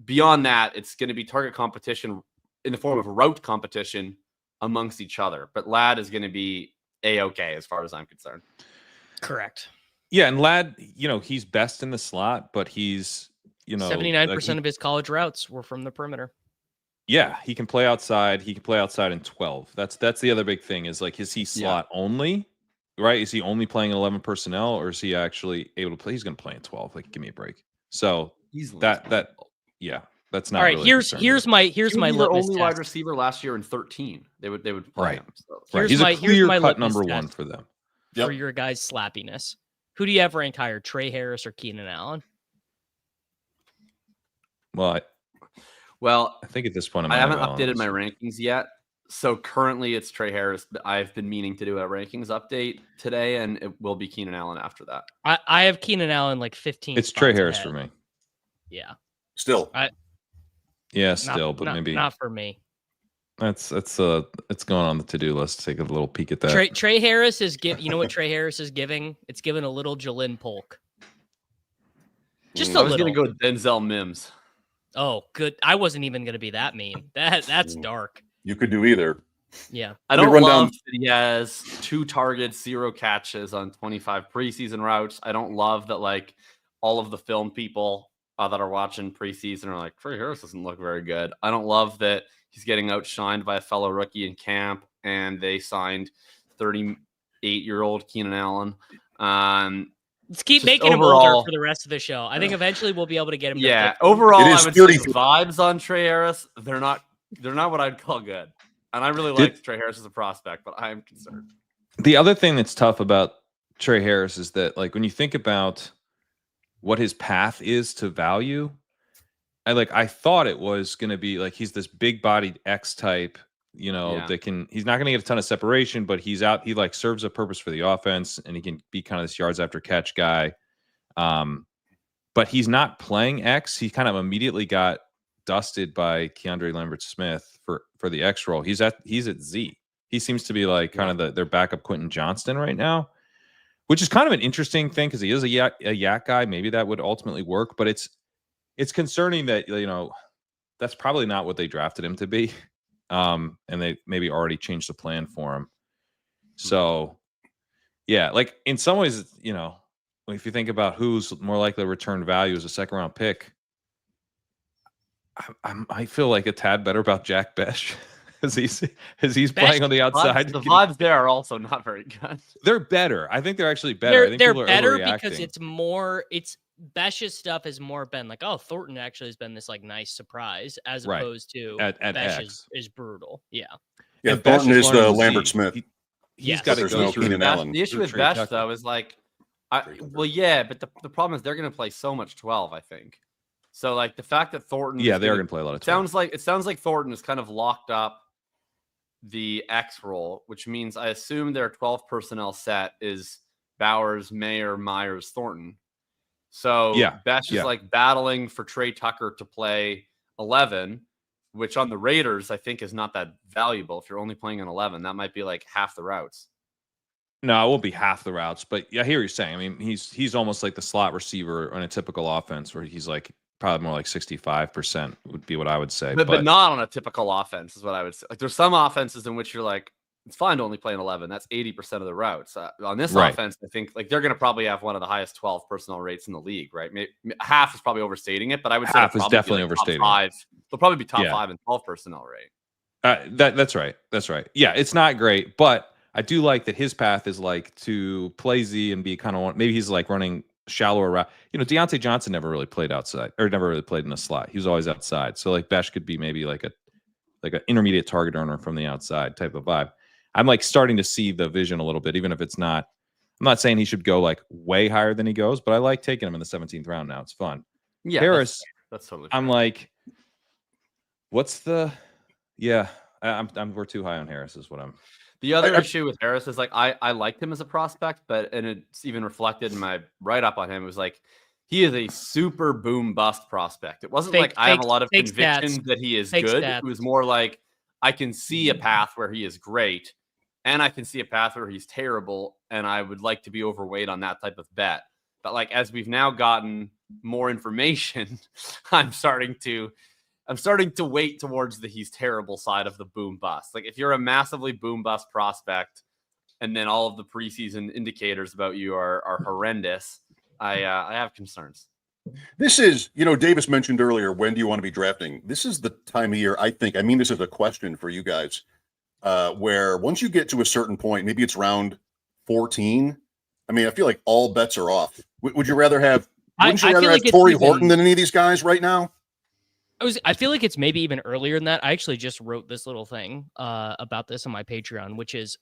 beyond that, it's going to be target competition in the form of route competition amongst each other. But Ladd is going to be A-okay as far as I'm concerned. Correct. Yeah, and Ladd, he's best in the slot, but he's, 79% of his college routes were from the perimeter. Yeah, he can play outside. He can play outside in 12. That's the other big thing is like, is he slot only? Right? Is he only playing 11 personnel, or is he actually able to play? He's going to play in 12. Like, give me a break. So that's not all right. really Here's my litmus only test. wide receiver last year in 13. They would play him. So. right. Here's He's my- a here's clear my cut litmus number test. 1 for them. For your guys' slappiness. Who do you have ranked higher, Trey Harris or Keenan Allen? Well, I think at this point I haven't updated my rankings yet. So currently it's Trey Harris, but I've been meaning to do a rankings update today, and it will be Keenan Allen after that. I have Keenan Allen like 15. It's Trey spots Harris ahead. for me. Yeah. Still. Yeah, still, but maybe not for me. It's going on the to-do list. Take a little peek at that. Trey Harris is you know what Trey Harris is giving? It's giving a little Jalen Polk. Just a I was little. gonna go with Denzel Mims. Oh, good. I wasn't even gonna be that mean. That's dark. You could do either. Yeah. I don't love that he has 2 targets, 0 catches on 25 preseason routes. I don't love that like all of the film people that are watching preseason are like, Trey Harris doesn't look very good. I don't love that he's getting outshined by a fellow rookie in camp, and they signed 38-year-old Keenan Allen. Let's keep making him older for the rest of the show. I think eventually we'll be able to get him. Yeah, overall, I would say the vibes on Trey Harris, they're not what I'd call good. And I really like Trey Harris as a prospect, but I am concerned. The other thing that's tough about Trey Harris is that, like, when you think about what his path is to value, I thought it was going to be like he's this big-bodied X type, he's not going to get a ton of separation, but he like serves a purpose for the offense, and he can be kind of this yards after catch guy. But he's not playing X. He kind of immediately got dusted by Keandre Lambert-Smith for the X role. He's at Z. He seems to be like kind of their backup Quentin Johnston right now, which is kind of an interesting thing because he is a yak guy. Maybe that would ultimately work, but it's concerning that, that's probably not what they drafted him to be. And they maybe already changed the plan for him. So yeah, like in some ways, if you think about who's more likely to return value as a 2nd round pick, I feel like a tad better about Jack Besh as he's playing on the outside. The vibes there are also not very good. They're better. I think they're actually better. They're better because it's Besh's stuff has more been like, oh, Thornton actually has been this like nice surprise as opposed to at Besh is brutal. Yeah. Yeah, Thornton is the Lambert Smith. He's got to go through Keenan Allen. The issue with Besh though is like, but the problem is they're going to play so much 12. I think so. Like the fact that Thornton, they are going to play a lot of 12. It sounds like Thornton is kind of locked up the X role, which means I assume their 12 personnel set is Bowers, Mayer, Myers, Thornton. So Besh is like battling for Trey Tucker to play 11, which on the Raiders, I think is not that valuable. If you're only playing an 11, that might be like half the routes. No, it won't be half the routes, but I hear what you're saying. I mean, he's almost like the slot receiver on a typical offense where he's like probably more like 65% would be what I would say. But not on a typical offense is what I would say. Like there's some offenses in which you're like, it's fine to only play an 11. That's 80% of the routes. On this offense, I think like they're going to probably have one of the highest 12 personnel rates in the league, right? Maybe, half is probably overstating it, but I would say half is definitely overstating. Top 5. They'll probably be top 5 in 12 personnel rate. That's right. That's right. Yeah, it's not great, but I do like that his path is like to play Z and be kind of maybe he's like running shallower route. Deontay Johnson never really played outside or never really played in the slot. He was always outside. So like Besh could be maybe like an intermediate target earner from the outside type of vibe. I'm like starting to see the vision a little bit, even if it's not. I'm not saying he should go like way higher than he goes, but I like taking him in the 17th round now. It's fun. Yeah, Harris, that's totally fair. I'm like, what's the? Yeah, we're too high on Harris. Is what I'm. The other issue with Harris is like I liked him as a prospect, and it's even reflected in my write up on him. It was like he is a super boom bust prospect. It wasn't like I have a lot of conviction that he is good. It was more like I can see a path where he is great. And I can see a path where he's terrible, and I would like to be overweight on that type of bet. But like as we've now gotten more information, I'm starting to weight towards the he's terrible side of the boom bust. Like if you're a massively boom bust prospect, and then all of the preseason indicators about you are horrendous, I have concerns. This is, Davis mentioned earlier, when do you want to be drafting? This is the time of year, I think. I mean, this is a question for you guys. Where once you get to a certain point, maybe it's round 14. I mean, I feel like all bets are off. Would you rather have? Wouldn't you rather have Tory Horton than any of these guys right now? I feel like it's maybe even earlier than that. I actually just wrote this little thing about this on my Patreon, which is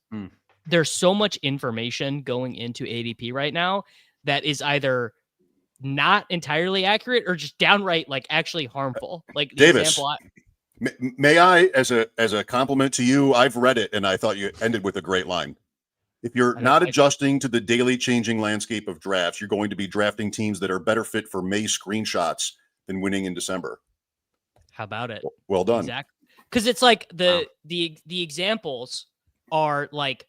there's so much information going into ADP right now that is either not entirely accurate or just downright like actually harmful. Like the Davis. example May I, as a compliment to you, I've read it and I thought you ended with a great line. If you're not adjusting to the daily changing landscape of drafts, you're going to be drafting teams that are better fit for May screenshots than winning in December. How about it? Well done. Exactly. Because it's like the examples are like,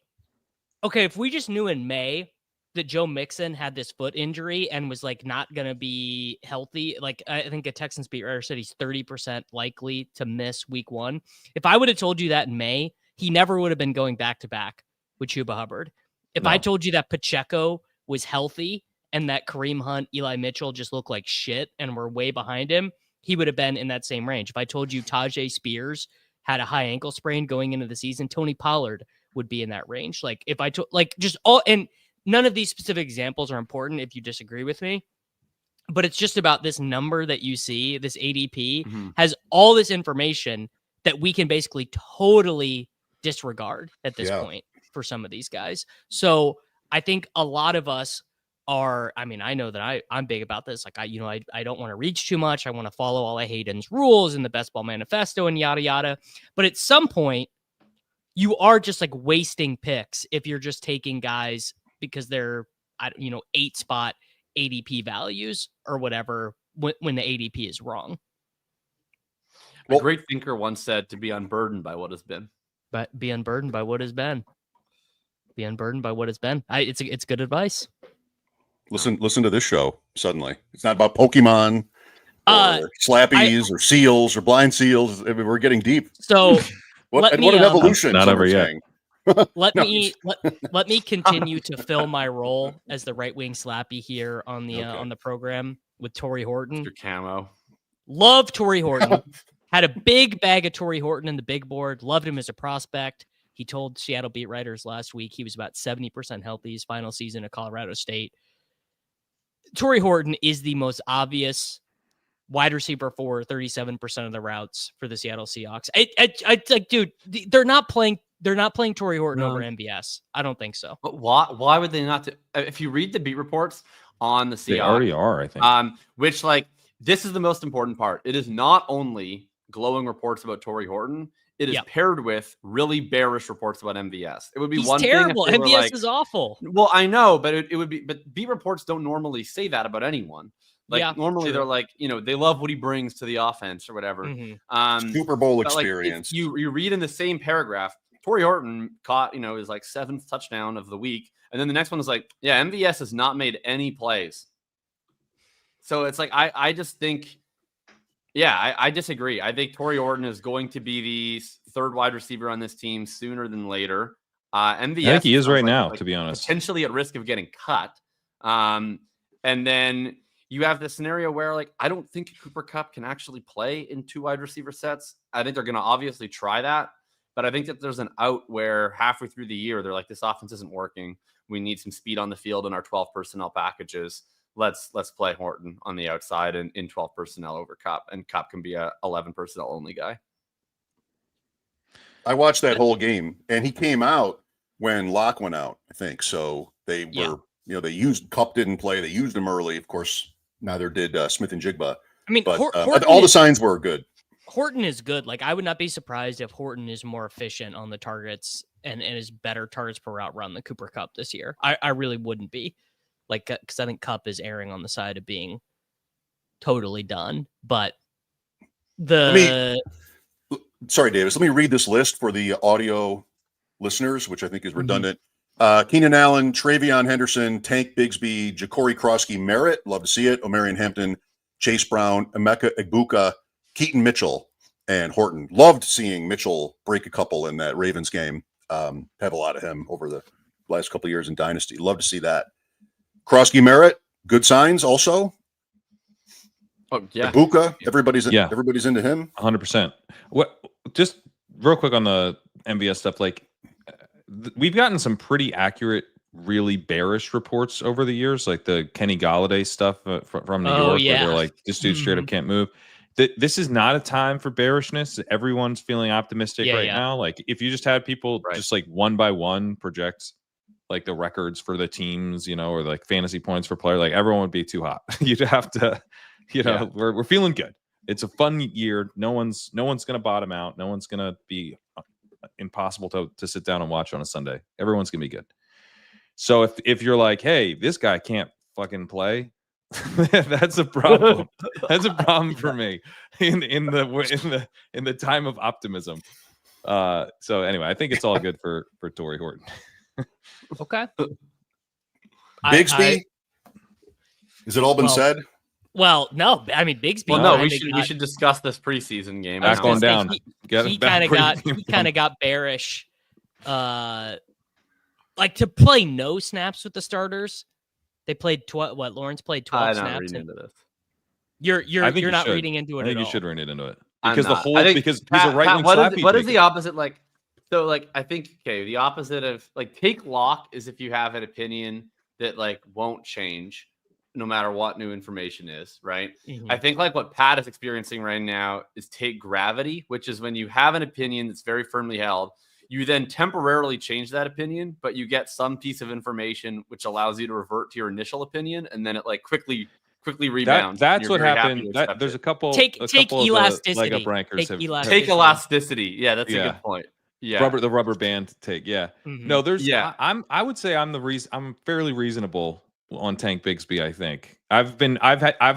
okay, if we just knew in May that Joe Mixon had this foot injury and was like not going to be healthy, like I think a Texans beat writer said he's 30% likely to miss week 1. If I would have told you that in May, he never would have been going back to back with Chuba Hubbard. If I told you that Pacheco was healthy and that Kareem Hunt, Eli Mitchell just looked like shit and were way behind him, he would have been in that same range. If I told you Tajay Spears had a high ankle sprain going into the season, Tony Pollard would be in that range. Like if I told, like just all, and none of these specific examples are important if you disagree with me, but it's just about this number that you see, this ADP has all this information that we can basically totally disregard at this point for some of these guys. So I think a lot of us are, I mean, I know that I'm big about this. Like I don't want to reach too much. I want to follow all of Hayden's rules and the Best Ball Manifesto and yada, yada. But at some point you are just like wasting picks if you're just taking guys because they're, 8 spot ADP values or whatever when the ADP is wrong. A great thinker once said to be unburdened by what has been. But be unburdened by what has been. Be unburdened by what has been. It's good advice. Listen to this show suddenly. It's not about Pokemon or Slappies or seals or blind seals. I mean, we're getting deep. So what an evolution. Not over yet. Let me continue to fill my role as the right wing slappy here on the program with Tory Horton. Mr. Camo. Love Tory Horton. Had a big bag of Tory Horton in the big board. Loved him as a prospect. He told Seattle beat writers last week he was about 70% healthy his final season at Colorado State. Tory Horton is the most obvious wide receiver for 37% of the routes for the Seattle Seahawks. I like, dude, they're not playing Tory Horton over MVS. I don't think so. But why would they not? If you read the beat reports on the Seahawks, they already are, I think. Which this is the most important part. It is not only glowing reports about Tory Horton. It is paired with really bearish reports about MVS. It would be one terrible. thing. MVS is awful. Well, I know, but it would be. But beat reports don't normally say that about anyone. Normally they're like, they love what he brings to the offense or whatever. Super Bowl experience. You read in the same paragraph, Tory Horton caught, his 7th touchdown of the week. And then the next one was MVS has not made any plays. So it's like, I just think, I disagree. I think Tory Horton is going to be the 3rd wide receiver on this team sooner than later. MVS, I think he is right now, to be honest. Potentially at risk of getting cut. And then you have this scenario where, I don't think Cooper Kupp can actually play in 2 wide receiver sets. I think they're going to obviously try that. But I think that there's an out where halfway through the year, they're like, this offense isn't working. We need some speed on the field in our 12 personnel packages. Let's play Horton on the outside and in 12 personnel over Kupp. And Kupp can be a 11 personnel only guy. I watched that whole game, and he came out when Locke went out, I think. So they were, they used Kupp didn't play. They used him early. Of course, neither did Smith and Jigba. I mean, but all the signs were good. Horton is good. I would not be surprised if Horton is more efficient on the targets and is better targets per route run than Cooper Kupp this year. I really wouldn't be. Because I think Kupp is erring on the side of being totally done. But sorry, Davis, let me read this list for the audio listeners, which I think is redundant. Keenan Allen, Travion Henderson, Tank Bigsby, Jacory Croskey-Merritt, love to see it, Omarion Hampton, Chase Brown, Emeka Egbuka, Keaton Mitchell, and Horton. Loved seeing Mitchell break a couple in that Ravens game. Have a lot of him over the last couple of years in Dynasty. Love to see that. Croskey-Merritt, good signs also. Oh, yeah. Egbuka, everybody's into him. 100%. What? Just real quick on the MVS stuff, we've gotten some pretty accurate, really bearish reports over the years, like the Kenny Galladay stuff from New York, where they're like, this dude straight up can't move. This is not a time for bearishness. Everyone's feeling optimistic now. If you just had people just one by one project the records for the teams, or fantasy points for player, everyone would be too hot. You'd have to, we're feeling good. It's a fun year. No one's going to bottom out. No one's going to be impossible to sit down and watch on a Sunday. Everyone's going to be good. So if you're like, hey, this guy can't fucking play, That's a problem. That's a problem for me in the time of optimism. So anyway, I think it's all good for Tory Horton. Okay. Bigsby? Has it all been said? Well, no. I mean, Bigsby. Well, no, we should discuss this preseason game. Back on down. He kind of got bearish. Like to play no snaps with the starters. They played Lawrence played 12 I'm snaps. not reading into this. You're not reading into it. I think at you all. should read it into it I'm because not. because he's a right wing. What is the opposite like? So like I think the opposite of like take lock is if you have an opinion that like won't change no matter what new information is, right? Mhm. I think like what Pat is experiencing right now is take gravity, which is when you have an opinion that's very firmly held, you then temporarily change that opinion, but you get some piece of information which allows you to revert to your initial opinion, and then it like quickly rebounds. That's what happened. There's a couple. Take elasticity. Leg up rankers Take take elasticity. Yeah, that's a good point. Yeah, the rubber band take. Yeah, Mhm. no, there's. Yeah. I would say I'm fairly reasonable on Tank Bigsby. I think I've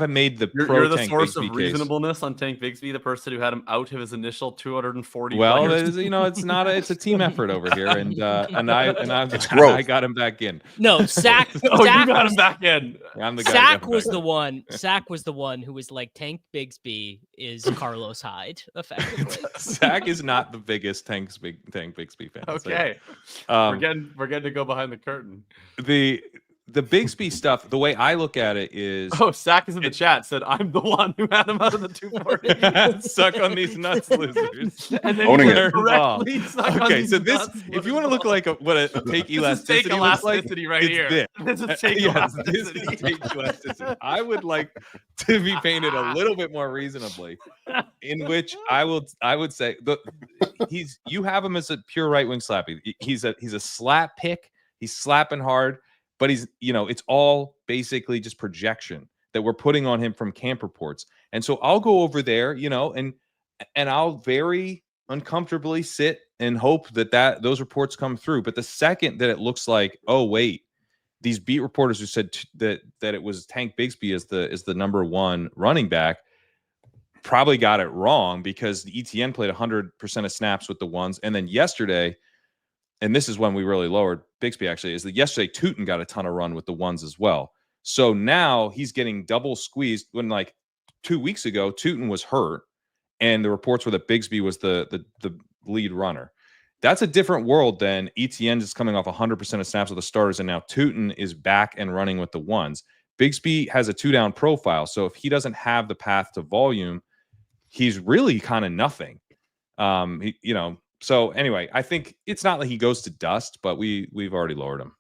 made the you're the Tank source Bigsby of reasonableness on Tank Bigsby, the person who had him out of his initial 240. Well, players. it's a team effort over here, and I got him back in. No, Sack. You got him back in. I'm the guy. Sack was the one. Sack was the one who was like Tank Bigsby is Carlos Hyde, effectively. Sack is not the biggest Tank Bigsby fan. Okay, we're getting to go behind the curtain. The Bigsby stuff, the way I look at it is... Oh, Sack is in the chat, said, I'm the one who had him out of the 240. Suck on these nuts, losers. And then Owning you it. correctly suck on Okay, these so this, nuts. if you want to look like what a take elasticity take looks like, elasticity right it's here. This is take Yes, this elasticity. is take elasticity. I would like to be painted a little bit more reasonably, in which I would say you have him as a pure right wing slappy. He's a slap pick. He's slapping hard. But he's, it's all basically just projection that we're putting on him from camp reports. And so I'll go over there, and I'll very uncomfortably sit and hope that those reports come through. But the second that it looks like, oh, wait, these beat reporters who said that it was Tank Bigsby as the number one running back probably got it wrong, because the ETN played 100% of snaps with the ones. And then yesterday, and this is when we really lowered Bigsby, actually, is that yesterday Tootin got a ton of run with the ones as well. So now he's getting double squeezed when, like, 2 weeks ago, Tootin was hurt, and the reports were that Bigsby was the lead runner. That's a different world than ETN just coming off 100% of snaps with the starters, and now Tootin is back and running with the ones. Bigsby has a 2-down profile, so if he doesn't have the path to volume, he's really kind of nothing. So anyway, I think it's not like he goes to dust, but we've already lowered him.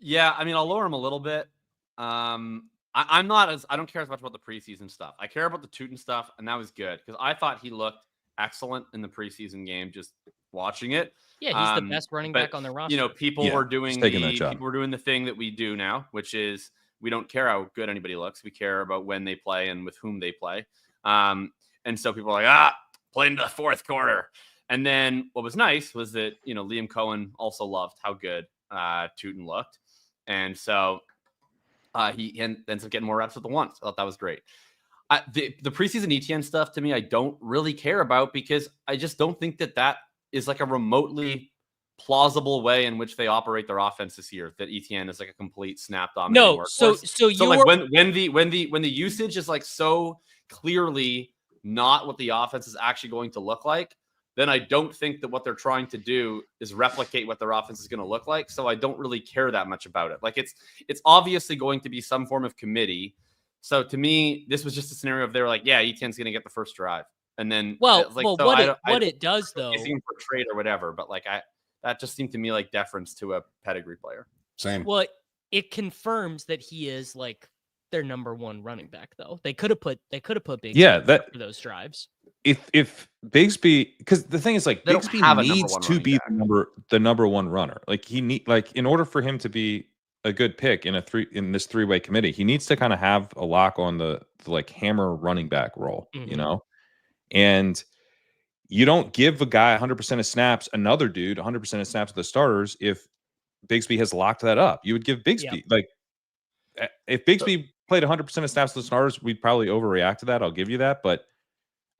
Yeah, I mean, I'll lower him a little bit. I don't care as much about the preseason stuff. I care about the Tootin stuff, and that was good because I thought he looked excellent in the preseason game. Just watching it, Yeah, he's the best running back on the roster. People were doing the thing that we do now, which is we don't care how good anybody looks. We care about when they play and with whom they play. And so people are like, played into the fourth quarter. And then what was nice was that, Liam Cohen also loved how good Tootin looked. And so he ends up getting more reps with the ones. I thought that was great. The preseason ETN stuff, to me, I don't really care about, because I just don't think that is like a remotely plausible way in which they operate their offense this year, that ETN is like a complete snap dominating workhorse. So like when the usage is like so clearly not what the offense is actually going to look like, then I don't think that what they're trying to do is replicate what their offense is going to look like. So I don't really care that much about it. Like it's obviously going to be some form of committee. So to me, this was just a scenario of they were like, yeah, ETN's going to get the first drive. And then what it does though, it's even for trade or whatever, but like that just seemed to me like deference to a pedigree player. Same. Well, it confirms that he is like their number one running back though. They could have put Bigsby for those drives. If Bigsby, because the thing is, like, Bigsby needs to be the number one runner. Like in order for him to be a good pick in this three-way committee, he needs to kind of have a lock on the like hammer running back role, and you don't give a guy 100% of snaps, another dude 100% of snaps with the starters if Bigsby has locked that up. You would give Bigsby if Bigsby played 100% of snaps to the starters, we'd probably overreact to that. I'll give you that, but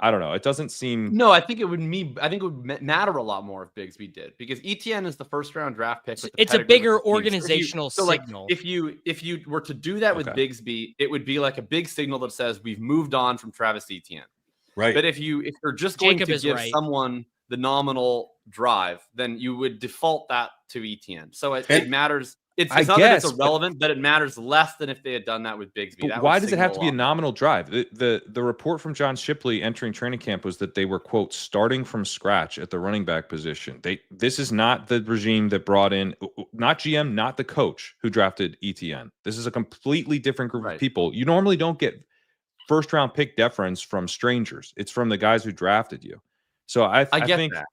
I don't know. It doesn't seem. No, I think it would matter a lot more if Bigsby did, because ETN is the first round draft pick. It's a bigger organizational signal. If you were to do that with Bigsby, it would be like a big signal that says we've moved on from Travis Etienne. Right. But if you're just going to give someone the nominal drive, then you would default that to Etienne. So it matters. It's not that it's irrelevant, but it matters less than if they had done that with Bigsby. Why does it have to be a nominal drive? The report from John Shipley entering training camp was that they were, quote, starting from scratch at the running back position. This is not the regime that brought in, not GM, not the coach who drafted ETN. This is a completely different group of people. You normally don't get first round pick deference from strangers. It's from the guys who drafted you. So I think that.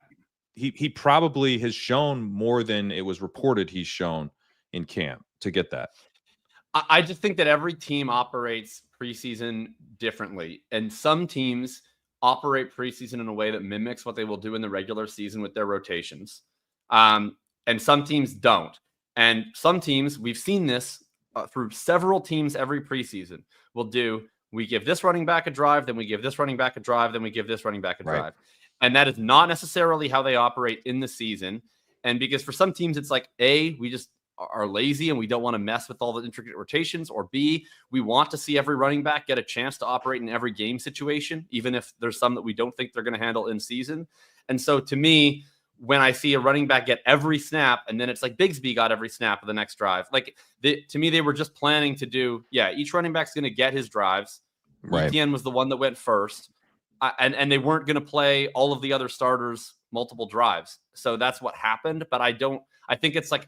He probably has shown more than it was reported he's shown in camp to get that. I just think that every team operates preseason differently, and some teams operate preseason in a way that mimics what they will do in the regular season with their rotations. And some teams don't. And some teams, we've seen this through several teams every preseason, we give this running back a drive, then we give this running back a drive, then we give this running back a drive. And that is not necessarily how they operate in the season. And because for some teams, it's like, A, we just are lazy and we don't want to mess with all the intricate rotations, or B, we want to see every running back get a chance to operate in every game situation, even if there's some that we don't think they're going to handle in season. And so to me, when I see a running back get every snap, and then it's like Bigsby got every snap of the next drive, to me, they were just planning to do, each running back's going to get his drives. Right. ETN was the one that went first. And they weren't going to play all of the other starters multiple drives. So that's what happened. But I think it's like,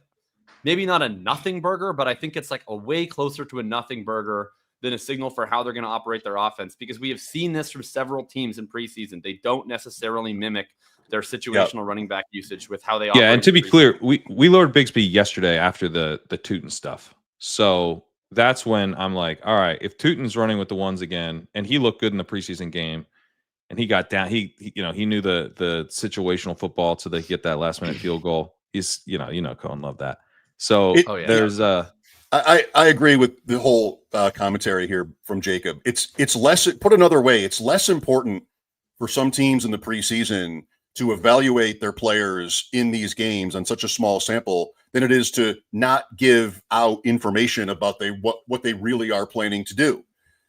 maybe not a nothing burger, but I think it's like a way closer to a nothing burger than a signal for how they're going to operate their offense, because we have seen this from several teams in preseason. They don't necessarily mimic their situational running back usage with how they operate. Yeah, and to be clear, we lowered Bigsby yesterday after the Tootin stuff. So that's when I'm like, all right, if Tootin's running with the ones again, and he looked good in the preseason game, and he got down, he knew the situational football to get that last minute field goal. He's Cohen loved that. So there's I agree with the whole commentary here from Jacob. It's less, put another way, it's less important for some teams in the preseason to evaluate their players in these games on such a small sample than it is to not give out information about what they really are planning to do.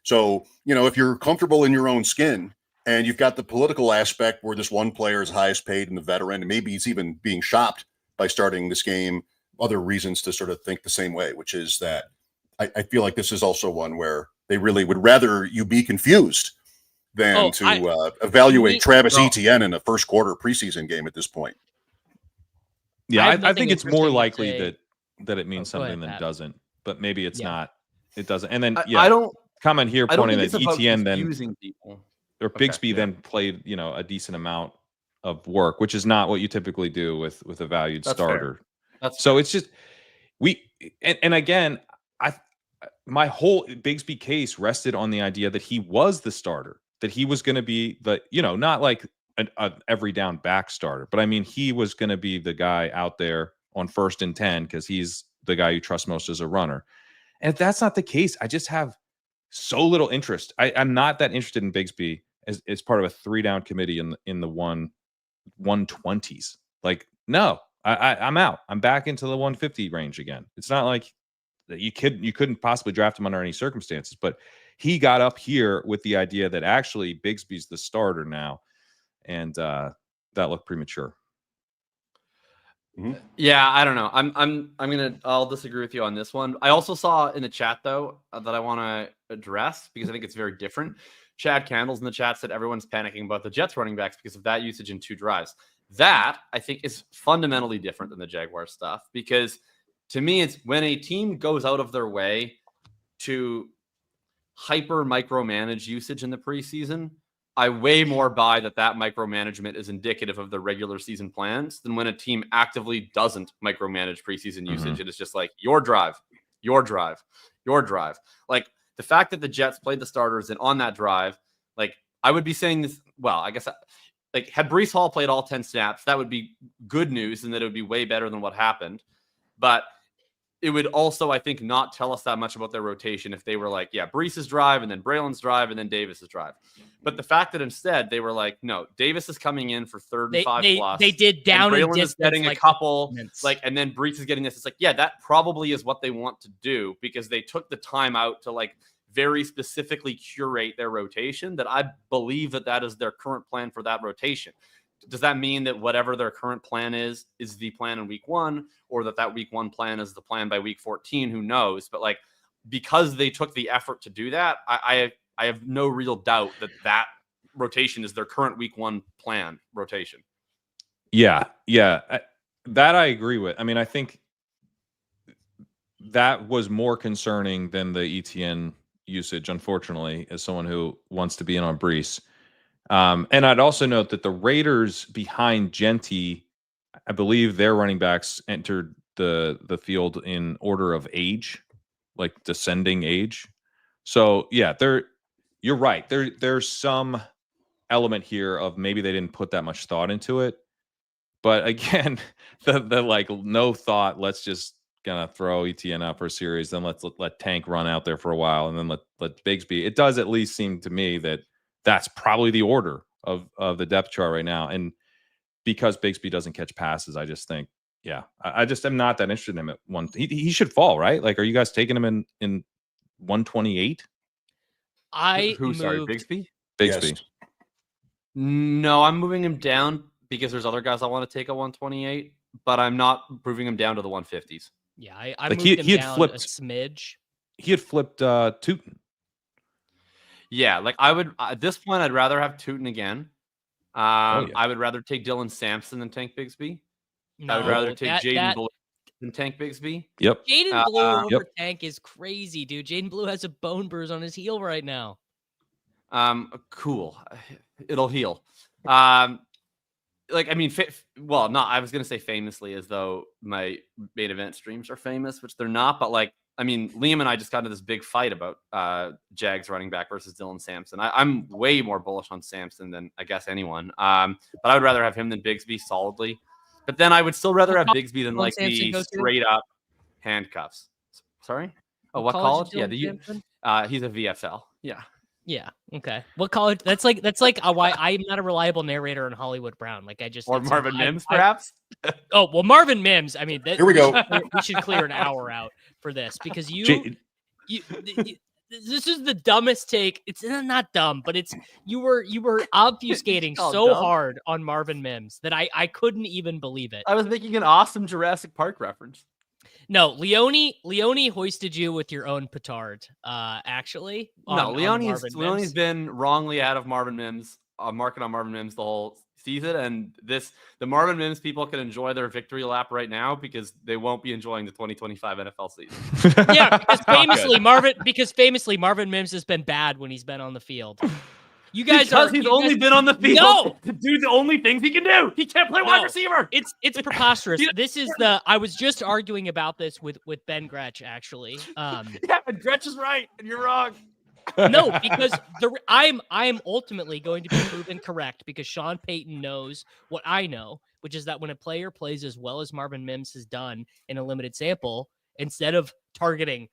So, if you're comfortable in your own skin and you've got the political aspect where this one player is highest paid and the veteran, and maybe he's even being shopped by starting this game, other reasons to sort of think the same way, which is that I feel like this is also one where they really would rather you be confused than evaluate Travis Etienne in a first quarter preseason game at this point. Yeah, I think it's more likely that it means something than doesn't, but maybe it's not. It doesn't. And then I don't comment here pointing that Etienne then or Bigsby then yeah. played, a decent amount of work, which is not what you typically do with a valued starter. So it's just and again, my whole Bigsby case rested on the idea that he was the starter, that he was going to be the, not like an every down back starter, but I mean, he was going to be the guy out there on 1st and 10 because he's the guy you trust most as a runner. And if that's not the case, I just have so little interest. I'm not that interested in Bigsby as part of a 3-down committee in the 120s. Like, no, I'm out. I'm back into the 150 range again. It's not like you couldn't possibly draft him under any circumstances, but he got up here with the idea that actually Bigsby's the starter now, and that looked premature. Mm-hmm. Yeah, I don't know. I'll disagree with you on this one. I also saw in the chat though that I want to address because I think it's very different. Chad Candles in the chat said everyone's panicking about the Jets running backs because of that usage in 2 drives. That I think is fundamentally different than the Jaguar stuff, because to me, it's when a team goes out of their way to hyper micromanage usage in the preseason, I way more buy that micromanagement is indicative of the regular season plans than when a team actively doesn't micromanage preseason usage. And it's just like your drive. Like the fact that the Jets played the starters and on that drive, like I would be saying this. Well, I guess like had Breece Hall played all 10 snaps, that would be good news and that it would be way better than what happened. But it would also, I think, not tell us that much about their rotation if they were like, yeah, Breece's drive and then Braylon's drive and then Davis's drive. But the fact that instead they were like, no, Davis is coming in for 35 plus. They did down and Braylon is getting like a couple, and then Breece is getting this. It's like, yeah, that probably is what they want to do because they took the time out to like very specifically curate their rotation. That I believe that is their current plan for that rotation. Does that mean that whatever their current plan is the plan in week 1, or that week 1 plan is the plan by week 14? Who knows? But like, because they took the effort to do that, I have no real doubt that rotation is their current week 1 plan rotation. Yeah. That I agree with. I mean, I think that was more concerning than the ETN usage, unfortunately, as someone who wants to be in on Breece. And I'd also note that the Raiders behind Genty, I believe their running backs entered the field in order of age, like descending age. So yeah, you're right. There's some element here of maybe they didn't put that much thought into it. But again, the like no thought, let's just gonna throw ETN out for a series, then let's let Tank run out there for a while, and then let Bigsby. It does at least seem to me that that's probably the order of the depth chart right now. And because Bigsby doesn't catch passes, I just think, yeah, I just am not that interested in him at one. He should fall, right? Like, are you guys taking him in 128? Sorry, Bigsby? Bigsby. Yes. No, I'm moving him down because there's other guys I want to take at 128, but I'm not moving him down to the 150s. Yeah, I like moved him he had down flipped a smidge. He had flipped Tootin. Yeah, like I would at this point, I'd rather have Tootin again. I would rather take Dylan Sampson than Tank Bigsby. No, I would rather take Jaden Blue than Tank Bigsby. Yep. Jaden Blue over Tank is crazy, dude. Jaden Blue has a bone bruise on his heel right now. Cool. It'll heal. Like, I mean, I was going to say famously as though my main event streams are famous, which they're not. But like, I mean, Liam and I just got into this big fight about Jags running back versus Dylan Sampson. I'm way more bullish on Sampson than I guess anyone. But I would rather have him than Bigsby solidly. But then I would still rather have Bigsby than like the straight up handcuffs. Sorry? Oh, what college? Yeah, he's a VFL. Yeah. Yeah. Okay. What college? That's like why I'm not a reliable narrator on Hollywood Brown. Like or Marvin Mims, perhaps. Marvin Mims. I mean, here we go. We should clear an hour out for this because this is the dumbest take. It's not dumb, but you were obfuscating so hard on Marvin Mims that I couldn't even believe it. I was making an awesome Jurassic Park reference. No, Leone hoisted you with your own petard. Actually, Leone's been wrongly out of Marvin Mims, market on Marvin Mims the whole season, and the Marvin Mims people can enjoy their victory lap right now because they won't be enjoying the 2025 NFL season. Yeah, because famously Marvin Mims has been bad when he's been on the field. He's only been on the field to do the only things he can do. He can't play wide receiver. It's preposterous. This is I was just arguing about this with Ben Gretch, actually. Yeah, and Gretch is right, and you're wrong. No, because I'm ultimately going to be proven correct because Sean Payton knows what I know, which is that when a player plays as well as Marvin Mims has done in a limited sample, instead of targeting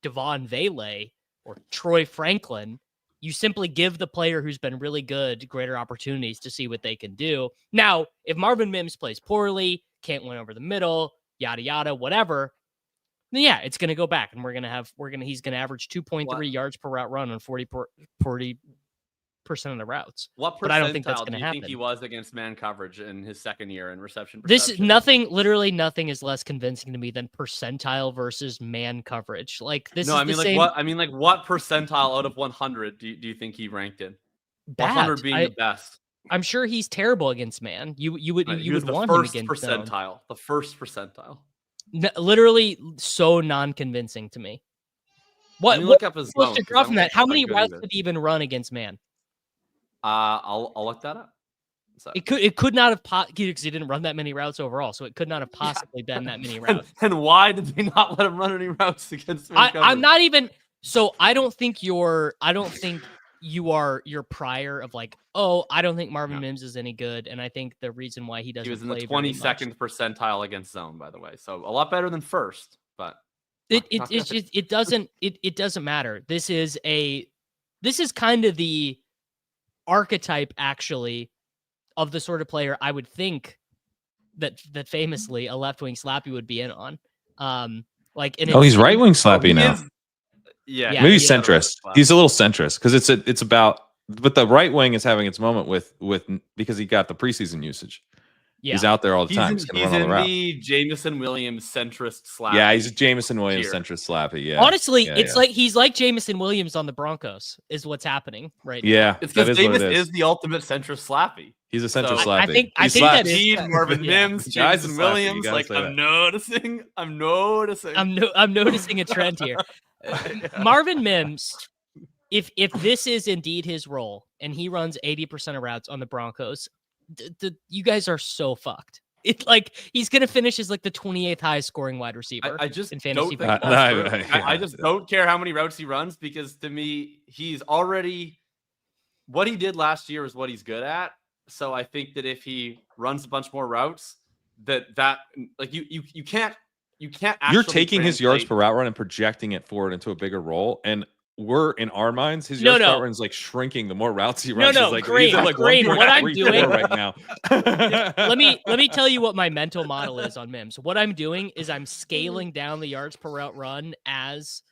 Devon Vele or Troy Franklin, you simply give the player who's been really good greater opportunities to see what they can do. Now, if Marvin Mims plays poorly, can't win over the middle, yada, yada, whatever, then yeah, it's going to go back and he's going to average 2.3 yards per route run on 40% of the routes. What but I don't think that's going to happen. Think he was against man coverage in his second year in reception? Literally nothing is less convincing to me than percentile versus man coverage. Like this. What percentile out of 100 do you think he ranked in? Bad. 100 being the best. I'm sure he's terrible against man. You would want him against percentile. The first percentile. Literally so non-convincing to me. Look up his zone. From that, how many routes did he even run against man? I'll look that up. So. It could not have because he didn't run that many routes overall, so it could not have possibly been that many routes. And why did they not let him run any routes against man coverage? I'm not even. So I don't think you are your prior of like, I don't think Marvin Mims is any good, and I think the reason why he doesn't. He was in the 22nd percentile against zone, by the way, so a lot better than first. But It doesn't matter. This is kind of the archetype, actually, of the sort of player I would think that famously a left wing Slappy would be in on. He's right wing Slappy now. Yeah, maybe centrist. He's a little centrist because it's about. But the right wing is having its moment with because he got the preseason usage. Yeah. He's out there all the time. He's in the Jameson Williams centrist Slappy. Yeah, he's a Jameson Williams centrist Slappy. Yeah. Honestly, like he's like Jameson Williams on the Broncos is what's happening right now. Yeah, it's because Jameson is the ultimate centrist Slappy. He's a centrist Slappy. I think that is Marvin Mims, Jameson Williams. Like I'm noticing a trend here. Marvin Mims, if this is indeed his role and he runs 80% of routes on the Broncos, you guys are so fucked. It's like he's gonna finish as like the 28th highest scoring wide receiver. I just in fantasy don't football. I just don't care how many routes he runs because to me he's already what he did last year is what he's good at. So I think that if he runs a bunch more routes, that like you can't. You're taking his yards per route run and projecting it forward into a bigger role, and we're in our minds his yards per route run is like shrinking the more routes he runs. Green. What I'm doing right now. let me tell you what my mental model is on Mims. What I'm doing is I'm scaling down the yards per route run as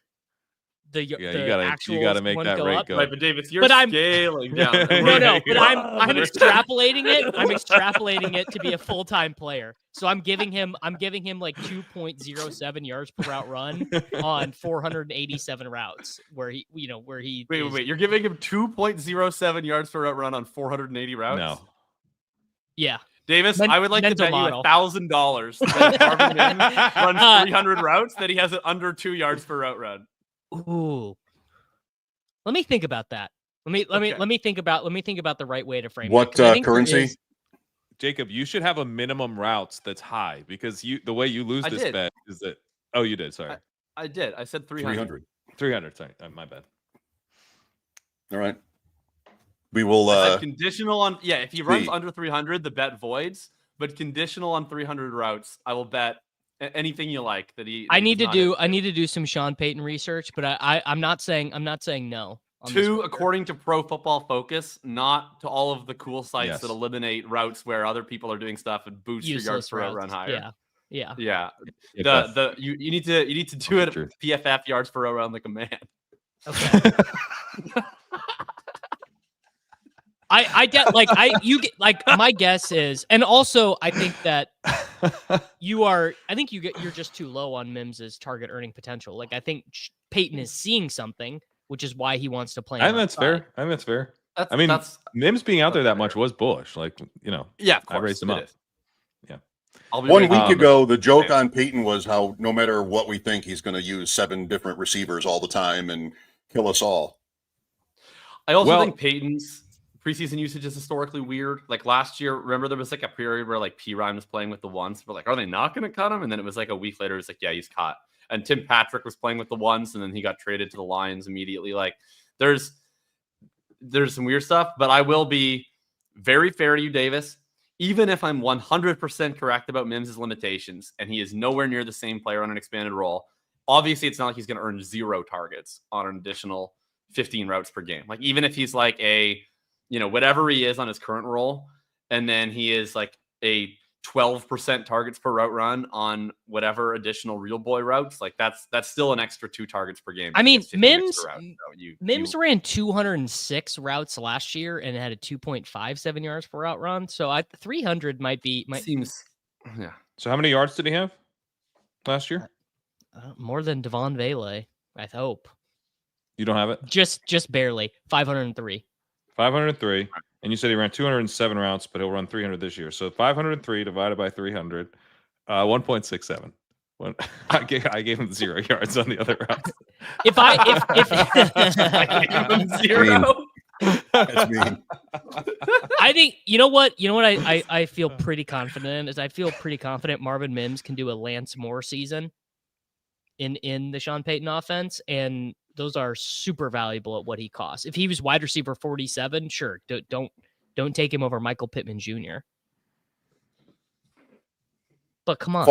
you gotta make that rate go. Right, but David, you're scaling down. But I'm extrapolating it. I'm extrapolating it to be a full-time player. So I'm giving him like 2.07 yards per route run on 487 routes where he Wait, you're giving him 2.07 yards per route run on 480 routes? No. Yeah. Davis, I would like to bet you $1,000 that Marvin Mims runs 300 routes that he has it under 2 yards per route run. Ooh. Let me think about that. Let me think about the right way to frame what it. currency. Jacob, you should have a minimum routes that's high because the way you lose this bet is that. Oh, you did. Sorry, I did. I said 300. 300. Sorry, my bad. All right. We will. Conditional on if he runs under 300, the bet voids. But conditional on 300 routes, I will bet anything you like that he. I need to do some Sean Payton research, but I'm not saying no. According to Pro Football Focus, not to all of the cool sites that eliminate routes where other people are doing stuff and boost your yards per route run higher. Yeah. You need to do it at PFF yards per route run like a man. Okay. My guess is, and also I think that you're just too low on Mims's target earning potential. Like I think Peyton is seeing something, which is why he wants to play. I think that's fair. Mims being out there that much was bullish. Like, yeah, I raised him up. Yeah. 1 week ago, the joke on Peyton was how no matter what we think, he's going to use 7 different receivers all the time and kill us all. I also think Peyton's preseason usage is historically weird. Like last year, remember there was like a period where like P. Ryan was playing with the ones. We're like, are they not going to cut him? And then it was like a week later, it's like, yeah, he's cut. And Tim Patrick was playing with the ones, and then he got traded to the Lions immediately. Like there's some weird stuff, but I will be very fair to you, Davis. Even if I'm 100% correct about Mims' limitations, and he is nowhere near the same player on an expanded role, obviously it's not like he's going to earn 0 targets on an additional 15 routes per game. Like even if he's like whatever he is on his current role, and then he is like a 12% targets per route run on whatever additional real boy routes, like that's still an extra 2 targets per game. I mean, Mims ran 206 routes last year and had a 2.57 yards per route run. So 300 seems. Yeah. So how many yards did he have last year? More than Devon Vele, I hope. You don't have it? Just barely. 503. 503. And you said he ran 207 routes, but he'll run 300 this year. So 503 divided by 300, 1.67. I gave him 0 yards on the other routes. If I gave him 0. That's mean. I think you know what I feel pretty confident in is I feel pretty confident Marvin Mims can do a Lance Moore season in the Sean Payton offense, and those are super valuable at what he costs. If he was wide receiver 47, sure, don't take him over Michael Pittman Jr. But come on,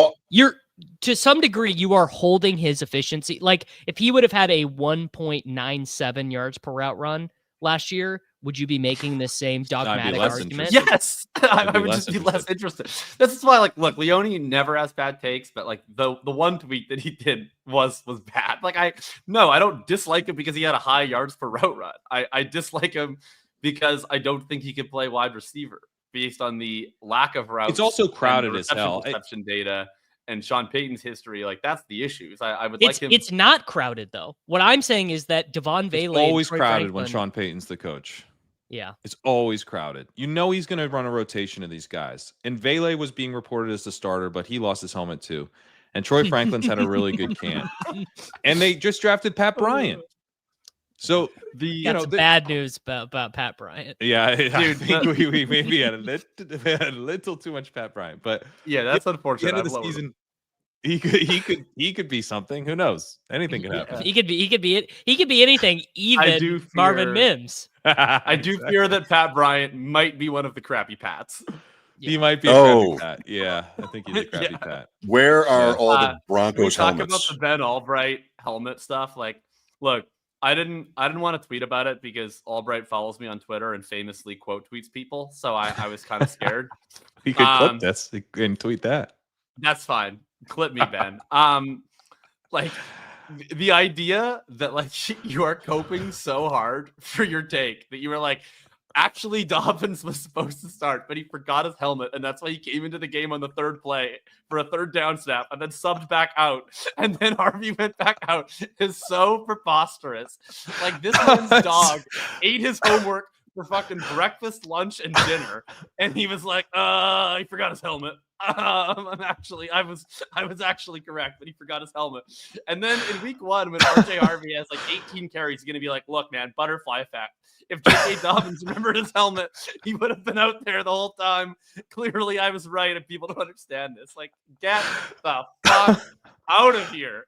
to some degree, you are holding his efficiency. Like if he would have had a 1.97 yards per route run last year, would you be making the same dogmatic argument? Yes, I would just be less interested. This is why, like, look, Leone never has bad takes, but like the one tweet that he did was bad. Like, I don't dislike him because he had a high yards per route run. I dislike him because I don't think he can play wide receiver based on the lack of routes. It's also crowded as hell. Reception data and Sean Payton's history, like that's the issue. I would like him. It's not crowded though. What I'm saying is that Devon Vele it's always crowded when Sean Payton's the coach. Yeah. It's always crowded. You know he's going to run a rotation of these guys. And Vele was being reported as the starter, but he lost his helmet too. And Troy Franklin's had a really good camp. And they just drafted Pat Bryant. So the bad news about Pat Bryant. Yeah, I think we maybe had a little too much Pat Bryant, but yeah, that's unfortunate. At the end of the season, he could be something. Who knows? Anything could happen. He could be anything. Even Marvin Mims. I do fear that Pat Bryant might be one of the crappy Pats. Yeah. He might be a crappy Pat. Yeah, I think he's a crappy Pat. Where are all the Broncos talk helmets? About the Ben Albright helmet stuff. Like, look, I didn't want to tweet about it because Albright follows me on Twitter and famously quote tweets people. So I was kind of scared. He could clip this and tweet that. That's fine. Clip me, Ben. Like the idea that like you are coping so hard for your take that you were like, actually Dobbins was supposed to start, but he forgot his helmet, and that's why he came into the game on the third play for a third down snap and then subbed back out, and then Harvey went back out is so preposterous. Like this man's dog ate his homework for fucking breakfast, lunch, and dinner, and he was like, he forgot his helmet. I was actually correct, but he forgot his helmet. And then in week 1, when RJ Harvey has like 18 carries, he's gonna be like, look, man, butterfly effect. If J.K. Dobbins remembered his helmet, he would have been out there the whole time. Clearly, I was right, and people don't understand this. Like, get the fuck out of here.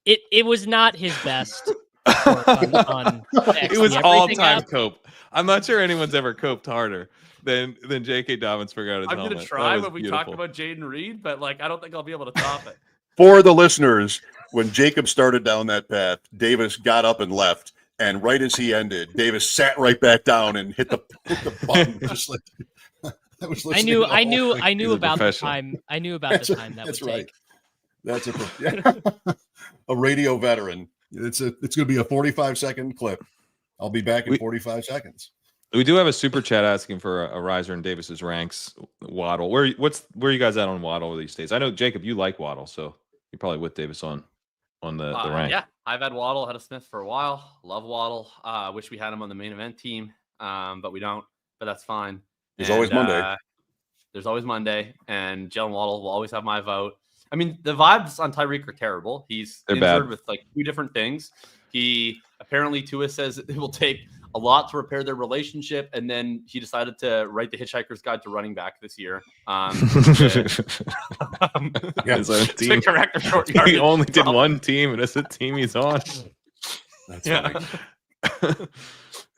It was not his best. It was all-time cope. I'm not sure anyone's ever coped harder than J.K. Dobbins forgot his helmet. I'm gonna try when we talk about Jaden Reed, but like I don't think I'll be able to top it. For the listeners, when Jacob started down that path, Davis got up and left, and right as he ended, Davis sat right back down and hit the button. Just like I was listening. I knew about the time. I knew about the time that would take. That's a radio veteran. It's going to be a 45-second clip. I'll be back in 45 seconds. We do have a super chat asking for a riser in Davis's ranks. Waddle, where are you guys at on Waddle these days? I know Jacob, you like Waddle, so you're probably with Davis on the rank. Yeah, I've had Waddle, had a Smith for a while. Love Waddle. Wish we had him on the main event team, but we don't. But that's fine. There's always Monday. There's always Monday, and Jalen Waddle will always have my vote. I mean, the vibes on Tyreek are terrible. He's injured with like 2 different things. He apparently Tua says it will take a lot to repair their relationship, and then he decided to write the Hitchhiker's Guide to Running Back this year. To correct a short yardage. He only did one team, and it's the team he's on. That's funny.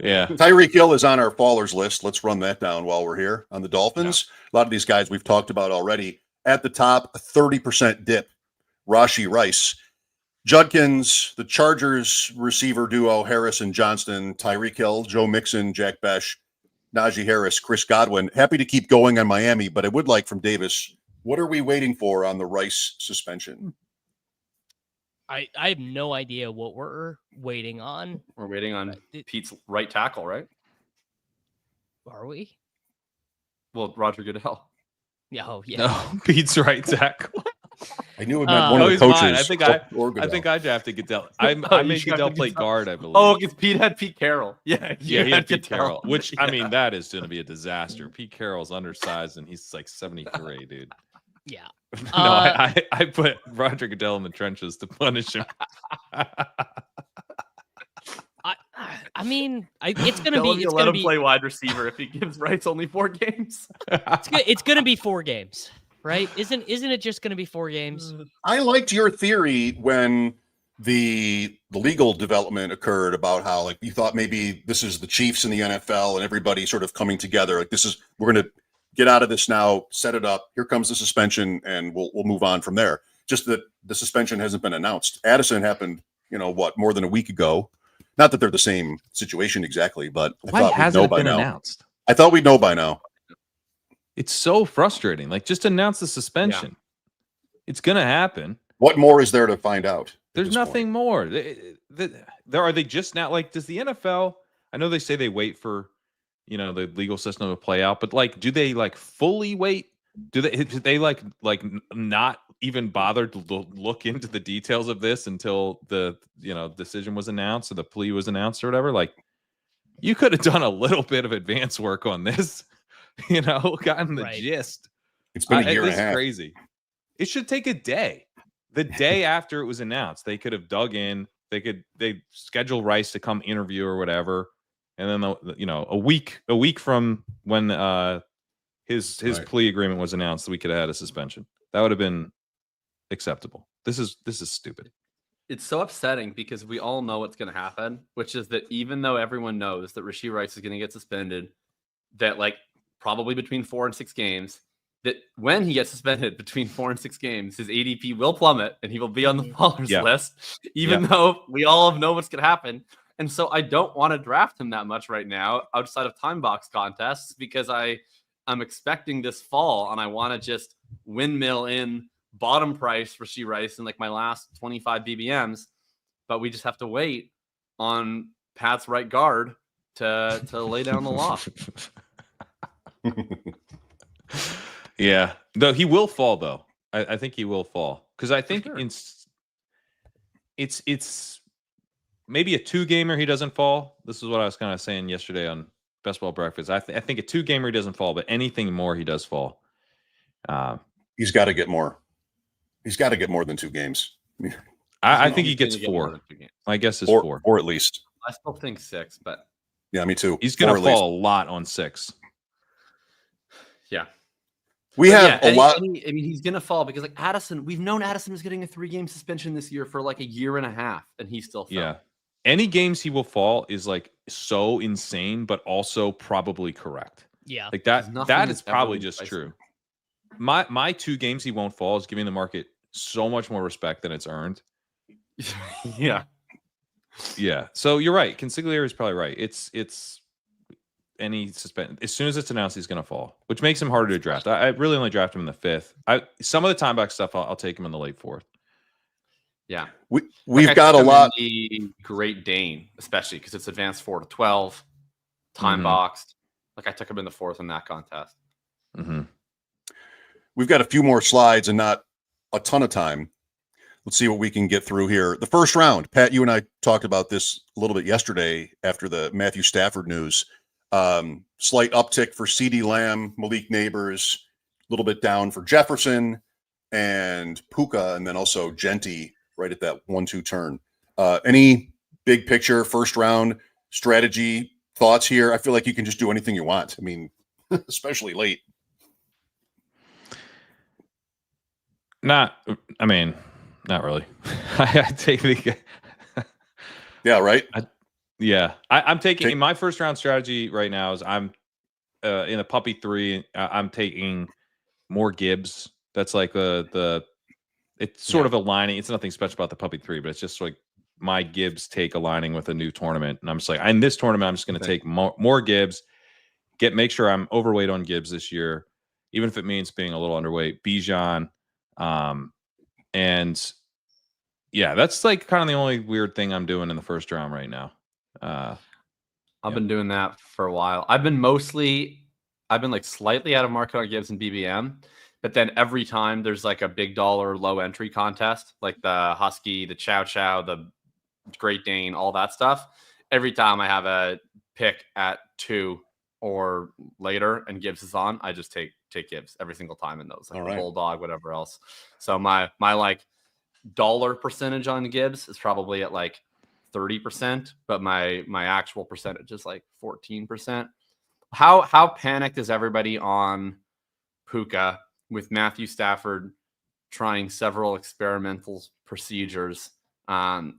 Yeah. Tyreek Hill is on our Fallers list. Let's run that down while we're here on the Dolphins. Yeah. A lot of these guys we've talked about already. At the top, a 30% dip. Rashee Rice. Judkins, the Chargers receiver duo, Harris and Johnston, Tyreek Hill, Joe Mixon, Jack Besh, Najee Harris, Chris Godwin. Happy to keep going on Miami, but I would like from Davis, what are we waiting for on the Rice suspension? I have no idea what we're waiting on. We're waiting on Pete's right tackle, right? Are we? Well, Roger Goodell. Yeah, yeah. No, Pete's right tackle. I knew it meant one of the coaches. Mine. I think I drafted Goodell. I made Goodell play guard, I believe. Oh, because Pete had Pete Carroll. Yeah, he had Pete Carroll. Which I mean, that is going to be a disaster. Pete Carroll's undersized and he's like 73, dude. Yeah. No, I put Roger Goodell in the trenches to punish him. I mean, it's gonna be. Let him play wide receiver if he gives Rice only 4 games. It's gonna be 4 games, right? Isn't it just gonna be 4 games? I liked your theory when the legal development occurred about how like you thought maybe this is the Chiefs in the NFL and everybody sort of coming together. Like we're gonna get out of this now, set it up. Here comes the suspension, and we'll move on from there. Just that the suspension hasn't been announced. Addison happened, more than a week ago. Not that they're the same situation exactly, but Why hasn't it been announced? I thought we'd know by now. It's so frustrating. Like, just announce the suspension. Yeah. It's going to happen. What more is there to find out? There's nothing more. Are they just now, like, does the NFL, I know they say they wait for, the legal system to play out, but like, do they like fully wait? Do they like not even bother to look into the details of this until the, decision was announced or the plea was announced or whatever? Like, you could have done a little bit of advance work on this, gotten the gist. It's been a year and a half. Crazy. It should take a day. The day after it was announced, they could have dug in. They schedule Rice to come interview or whatever, and then a week from when his plea agreement was announced, we could have had a suspension. That would have been acceptable. This is stupid. It's so upsetting because we all know what's going to happen, which is that even though everyone knows that Rashee Rice is going to get suspended, that like probably between 4 and 6 games, that when he gets suspended between 4 and 6 games, his ADP will plummet and he will be on the Fallers list, even though we all know what's going to happen. And so I don't want to draft him that much right now outside of time box contests because I'm expecting this fall and I want to just windmill in bottom price Rashee Rice in like my last 25 BBMs, but we just have to wait on Pat's right guard to lay down the law. Yeah, though he will fall though. I think he will fall because I think it's maybe a 2-gamer he doesn't fall. This is what I was kind of saying yesterday on Best Ball Breakfast. I think a 2-gamer he doesn't fall, but anything more he does fall. He's got to get more. He's got to get more than 2 games. I think he gets 4. My guess is 4. Or at least. I still think 6, but yeah, me too. He's going to fall a lot on 6. Yeah. We have a lot. I mean, he's going to fall because like Addison, we've known Addison was getting a 3-game suspension this year for like a year and a half, and he still fell. Yeah. Any games he will fall is like so insane, but also probably correct. Yeah. Like that is probably just true. My 2 games he won't fall is giving the market so much more respect than it's earned. Yeah. Yeah. So you're right. Consigliere is probably right. It's any suspend as soon as it's announced he's going to fall, which makes him harder to draft. I really only draft him in the 5th. Some of the time back stuff I'll take him in the late 4th. Yeah. We've got a lot. The Great Dane, especially because it's advanced 4 to 12, time boxed. Like I took him in the 4th in that contest. Mm-hmm. We've got a few more slides and not a ton of time. Let's see what we can get through here. The first round, Pat, you and I talked about this a little bit yesterday after the Matthew Stafford news. Slight uptick for CeeDee Lamb, Malik Neighbors, a little bit down for Jefferson and Puka, and then also Genty right at that 1-2 turn. Any big picture first round strategy thoughts here? I feel like you can just do anything you want. I mean, especially late. Not really. I take the. Yeah, right. I'm taking my first round strategy right now is I'm in a puppy 3. I'm taking more Gibbs. That's like it's sort of aligning. It's nothing special about the puppy 3, but it's just like my Gibbs take aligning with a new tournament. And I'm just like, in this tournament, I'm just going to take more Gibbs, make sure I'm overweight on Gibbs this year, even if it means being a little underweight. Bijan. And yeah, that's like kind of the only weird thing I'm doing in the first round right now. I've been doing that for a while. I've been like slightly out of market on Gibbs and BBM, but then every time there's like a big dollar low entry contest, like the Husky, the Chow Chow, the Great Dane, all that stuff. Every time I have a pick at 2 or later and Gibbs is on, I just take Gibbs every single time in those, like the Bulldog, whatever else. So my like dollar percentage on Gibbs is probably at like 30%, but my actual percentage is like 14%. How panicked is everybody on Puka with Matthew Stafford trying several experimental procedures and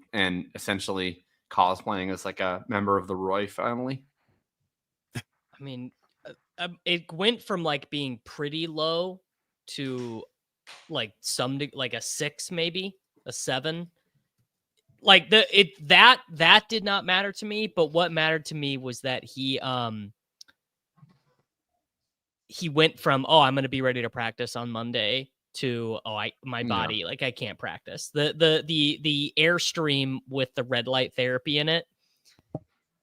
essentially cosplaying as like a member of the Roy family? I mean, it went from like being pretty low to like like a 6, maybe a 7. Like that did not matter to me, but what mattered to me was that he went from, oh, I'm going to be ready to practice on Monday to, oh, my body, like I can't practice. The Airstream with the red light therapy in it,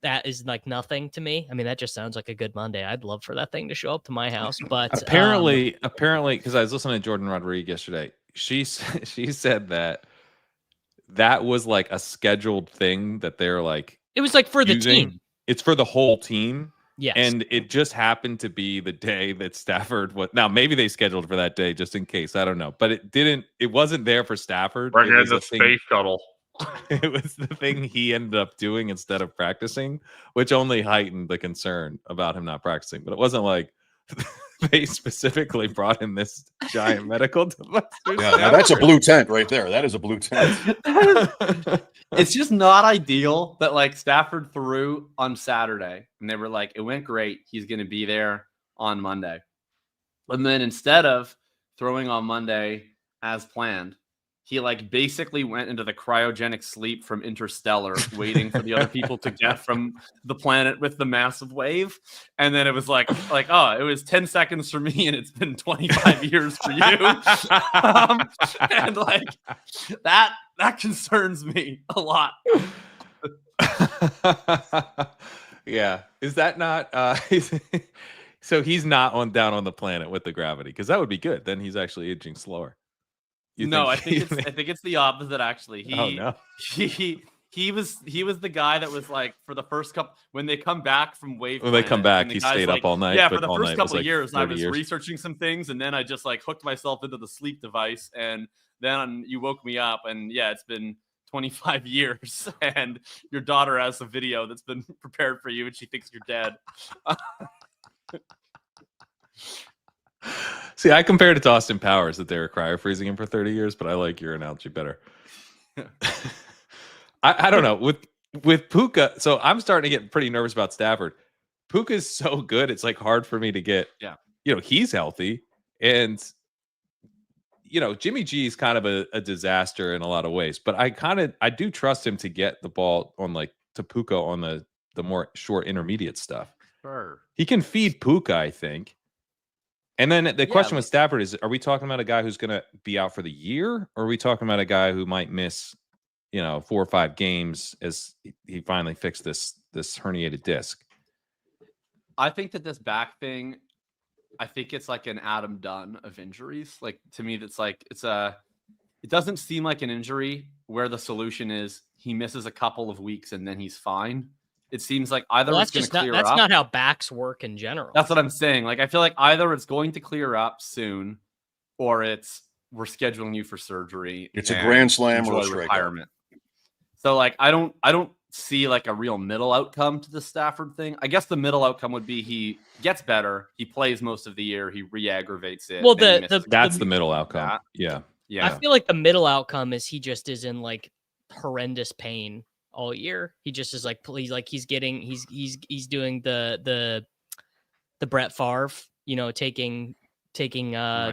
that is like nothing to me. I mean, that just sounds like a good Monday. I'd love for that thing to show up to my house. But apparently, because I was listening to Jordan Rodriguez yesterday, she said that was like a scheduled thing that they're like. It was like for the using. team. It's for the whole team. Yes. And it just happened to be the day that Stafford was. Now, maybe they scheduled for that day just in case. I don't know. But it wasn't there for Stafford. Right in the space shuttle. It was the thing he ended up doing instead of practicing, which only heightened the concern about him not practicing. But it wasn't like they specifically brought him this giant medical device. Yeah, that's a blue tent right there. That is a blue tent. It's just not ideal that like Stafford threw on Saturday and they were like, it went great. He's going to be there on Monday. And then instead of throwing on Monday as planned, he like basically went into the cryogenic sleep from Interstellar, waiting for the other people to get from the planet with the massive wave. And then it was like, oh, it was 10 seconds for me and it's been 25 years for you. And like that concerns me a lot. Yeah. Is that not, so he's not down on the planet with the gravity, because that would be good. Then he's actually aging slower. I think it's the opposite. Actually, he was the guy that was like for the first couple when they come back from Wave. When they come back, he stayed up all night. Yeah, for the first couple of years, I was researching some things, and then I just like hooked myself into the sleep device, and then you woke me up, and yeah, it's been 25 years, and your daughter has a video that's been prepared for you, and she thinks you're dead. See, I compared it to Austin Powers that they were cryo freezing him for 30 years, but I like your analogy better. I don't know with Puka. So I'm starting to get pretty nervous about Stafford. Puka's so good. It's like hard for me to get, he's healthy, and Jimmy G is kind of a disaster in a lot of ways, but I do trust him to get the ball on like to Puka on the more short intermediate stuff. Sure. He can feed Puka, I think. And then the question with Stafford is, are we talking about a guy who's going to be out for the year, or are we talking about a guy who might miss, 4 or 5 games as he finally fixed this herniated disc? I think that this back thing, I think it's like an Adam Dunn of injuries. Like to me, that's like it doesn't seem like an injury where the solution is he misses a couple of weeks and then he's fine. It seems like either it's going to clear up. That's not how backs work in general. That's what I'm saying. Like, I feel like either it's going to clear up soon, or we're scheduling you for surgery. It's a grand slam or a retirement. So, like, I don't see like a real middle outcome to the Stafford thing. I guess the middle outcome would be he gets better, he plays most of the year, he re-aggravates it. Well, that's the middle outcome. Yeah. I feel like the middle outcome is he just is in like horrendous pain all year. He just is like, please, like he's doing the Brett Favre, taking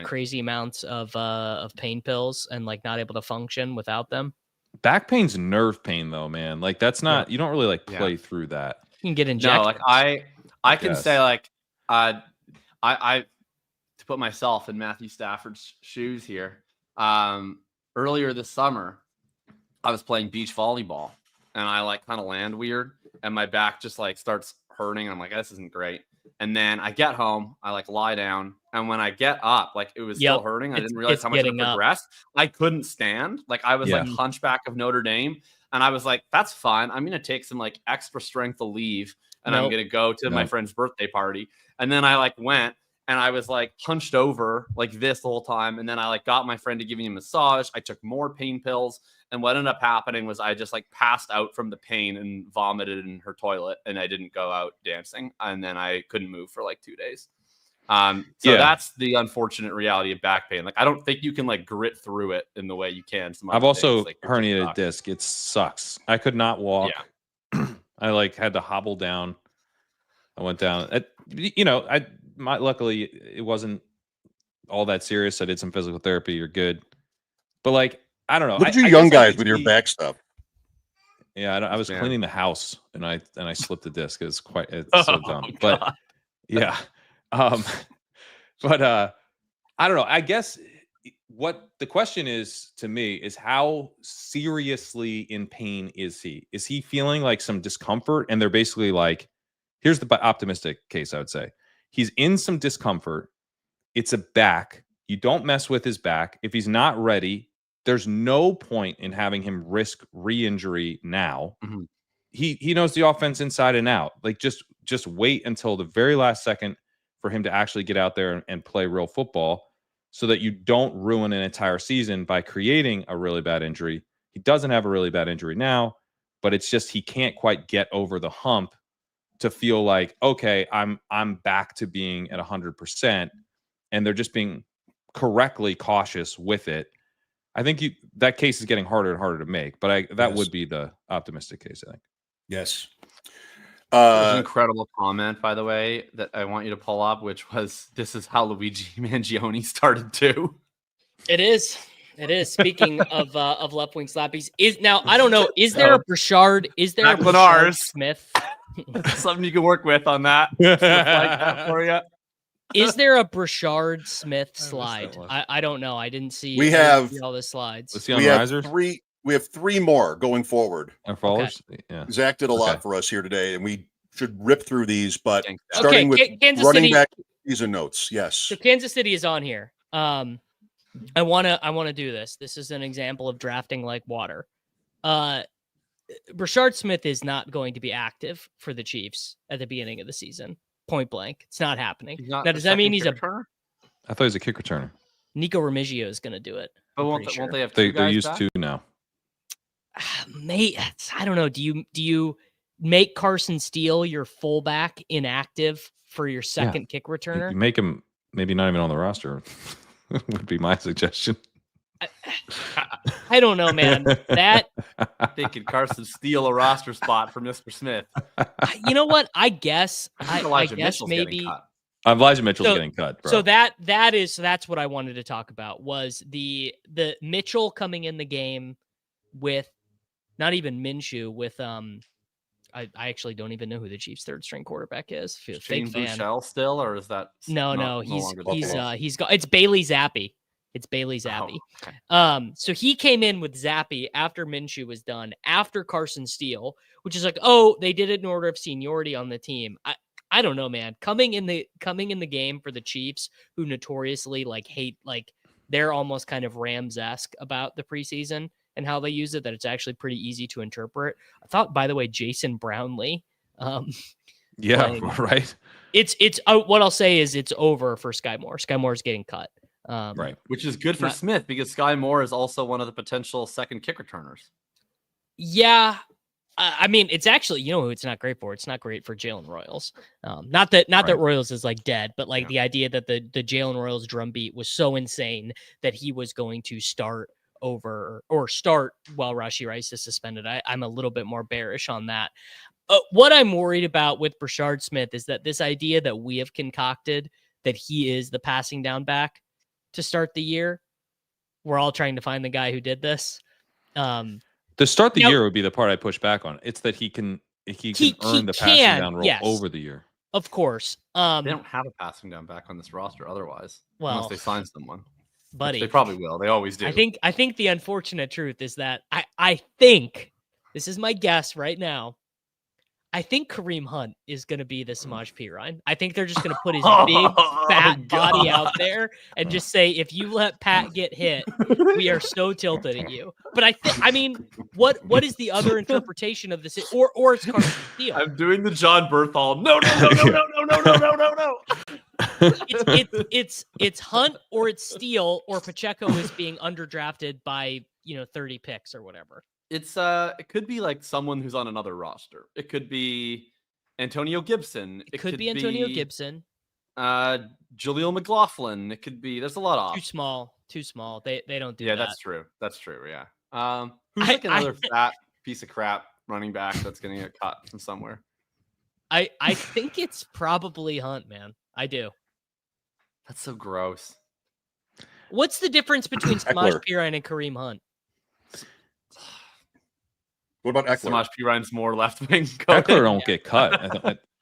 crazy amounts of pain pills and like not able to function without them. Back pain's nerve pain though, man. Like that's not, you don't really like play through that. You can get injected. No, like I can say like, I to put myself in Matthew Stafford's shoes here. Earlier this summer, I was playing beach volleyball and I like kind of land weird and my back just like starts hurting. I'm like, this isn't great. And then I get home, I like lie down. And when I get up, like it was still hurting. I didn't realize how much it progressed. I couldn't stand. Like I was like Hunchback of Notre Dame. And I was like, that's fine. I'm going to take some like extra strength to leave. And I'm going to go to my friend's birthday party. And then I like went and I was like hunched over like this the whole time. And then I like got my friend to give me a massage. I took more pain pills. And what ended up happening was I just like passed out from the pain and vomited in her toilet. And I didn't go out dancing. And then I couldn't move for like 2 days. So that's the unfortunate reality of back pain. Like, I don't think you can like grit through it in the way you can. I've also like, herniated disc. It sucks. I could not walk. Yeah. I like had to hobble down. I went down. luckily it wasn't all that serious. I did some physical therapy. You're good. But like, I don't know. Look at you I young guess I guys could with your see- back stuff. Yeah, I was Man. cleaning the house and I slipped the disc. It's so Oh, dumb. But God. yeah. But I don't know. I guess what the question is to me is how seriously in pain is he? Is he feeling like some discomfort? And they're basically like, here's the optimistic case, I would say. He's in some discomfort. It's a back. You don't mess with his back. If he's not ready, there's no point in having him risk re-injury now. Mm-hmm. He knows the offense inside and out. Like just wait until the very last second for him to actually get out there and play real football so that you don't ruin an entire season by creating a really bad injury. He doesn't have a really bad injury now, but it's just he can't quite get over the hump to feel like, okay, I'm back to being at 100%, and they're just being correctly cautious with it. I think that case is getting harder and harder to make, but that would be the optimistic case, I think. Yes. There's an incredible comment, by the way, that I want you to pull up, which was, "This is how Luigi Mangione started too." It is. Speaking of left wing slappies, I don't know. Is there a Brashard? Is there a Brashard Smith? Something you can work with on that. Like that for you. Is there a Brashard Smith slide? I don't know. I didn't see. We have all the slides. Let's see on we have risers. we have three more going forward. Our followers. Okay. Yeah. Zach did a lot for us here today, and we should rip through these. But Okay, starting with Kansas running City, back season notes. Yes. So Kansas City is on here. I wanna do this. This is an example of drafting like water. Brashard Smith is not going to be active for the Chiefs at the beginning of the season. Point blank. It's not happening. Now, does that mean he's a returner? I thought he was a kick returner. Nico Remigio is going to do it? But won't they have two They're guys used back? to now. Mate, I don't know. Do you make Carson Steele your fullback inactive for your second kick returner? You make him maybe not even on the roster would be my suggestion. I don't know, man. That Thinking Carson steal a roster spot for Mr. Smith. You know what? I guess Elijah I guess Mitchell's maybe getting cut. Elijah Mitchell's getting cut, bro. So that's what I wanted to talk about was the Mitchell coming in the game with not even Minshew with I actually don't even know who the Chiefs' third string quarterback is. Shane Buechele still, or is that no? He's got it's Bailey Zappi. It's Bailey Zappi. Oh, okay. So he came in with Zappi after Minshew was done, after Carson Steele, which is like, oh, they did it in order of seniority on the team. I don't know, man. Coming in the game for the Chiefs, who notoriously hate, they're almost kind of Rams-esque about the preseason and how they use it, that it's actually pretty easy to interpret. I thought, by the way, Jason Brownlee. Right. It's what I'll say is it's over for Sky Moore. Sky Moore's getting cut. Right. Which is good for Smith because Sky Moore is also one of the potential second kick returners. Yeah. I mean, it's actually, you know who it's not great for? It's not great for Jalen Royals. Not that Royals is dead, but the idea that the Jalen Royals drumbeat was so insane that he was going to start while Rashee Rice is suspended. I'm a little bit more bearish on that. What I'm worried about with Brashard Smith is that this idea that we have concocted that he is the passing down back to start the year, we're all trying to find the guy who did this. To start the year would be the part I push back on. It's that he can earn the passing down role over the year. Of course. They don't have a passing down back on this roster otherwise. Unless they sign someone. Buddy. They probably will. They always do. I think the unfortunate truth is that I think, this is my guess right now, I think Kareem Hunt is going to be the Samaj Pirine. I think they're just going to put his big fat body out there and just say, if you let Pat get hit, we are so tilted at you. But I mean, what is the other interpretation of this? Or it's Carson Steele. I'm doing the John Berthal. No. It's Hunt or it's Steele or Pacheco is being underdrafted by 30 picks or whatever. It's it could be someone who's on another roster. It could be Antonio Gibson. It could be Antonio Gibson. Jaleel McLaughlin. It could be. There's a lot of too small. They don't do that. Yeah, that's true. That's true. Yeah. Who's another fat piece of crap running back that's going to get cut from somewhere? I think it's probably Hunt, man. I do. That's so gross. What's the difference between Samaj Eckler. Pirine and Kareem Hunt? What about Eckler? Samaj Pirine's more left wing. Eckler don't get cut.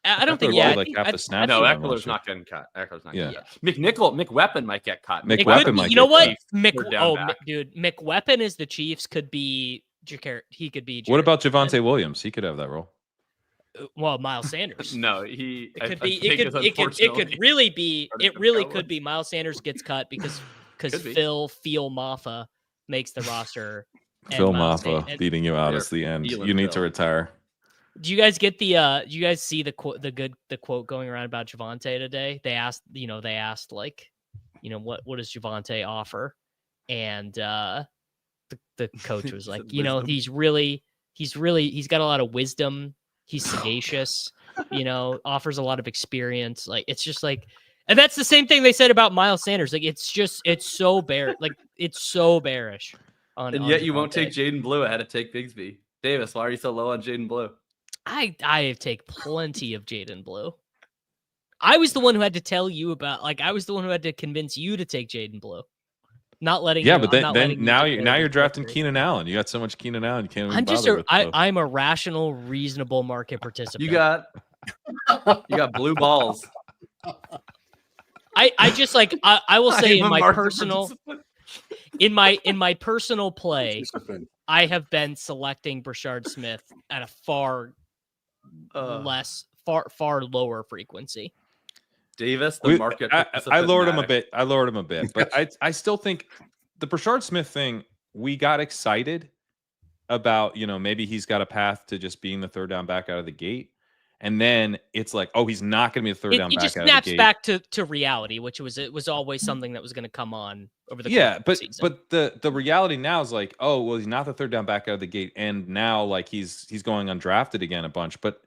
I don't Eckler think. played Yeah, like half the snaps. No, for them Eckler's last year. not getting cut. Eckler's not Yeah. getting cut. McWeapon might get cut. McWeapon might you know get what? cut. Third down back. dude, McWeapon is the Chiefs could be Jacory. He could be. What about Jacory. Javonte Williams? He could have that role. Well, Miles Sanders. No, he. It could be. It could really be. It really could be. Miles Sanders gets cut because Phil Maffa makes the roster. and Phil Miles Maffa Sanders- beating you out They're is the end. feeling You need to Phil. retire. Do you guys get the? Do you guys see the quote going around about Javonte today? They asked. Like, what does Javonte offer? And the coach was like, Wisdom. he's got a lot of wisdom. He's sagacious. Offers a lot of experience. Like, it's just like, and that's the same thing they said about Miles Sanders. Like, it's so bearish. On yet you won't Javonte. take Jaden Blue ahead of take Bigsby. Davis, why are you so low on Jaden Blue? I take plenty of Jaden Blue. I was the one who had to tell you about. Like, I was the one who had to convince you to take Jaden Blue. Not letting. Yeah, you, but then letting you now declare you're the drafting victory. Keenan Allen. You got so much Keenan Allen, you can't even I'm just bother with both. I'm a rational, reasonable market participant. You got blue balls. I just like I will say I'm in a my market personal participant. in my personal play, I have been selecting Brashard Smith at a far lower frequency. Davis, the market. I lowered him a bit. But I still think the Brashard Smith thing, we got excited about, maybe he's got a path to just being the third down back out of the gate. And then it's like, oh, he's not going to be the third down It back just out of the snaps gate. back to reality, which was always something that was going to come on over the course of the season. but the reality now is like, oh, well, he's not the third down back out of the gate, and now like he's going undrafted again a bunch. But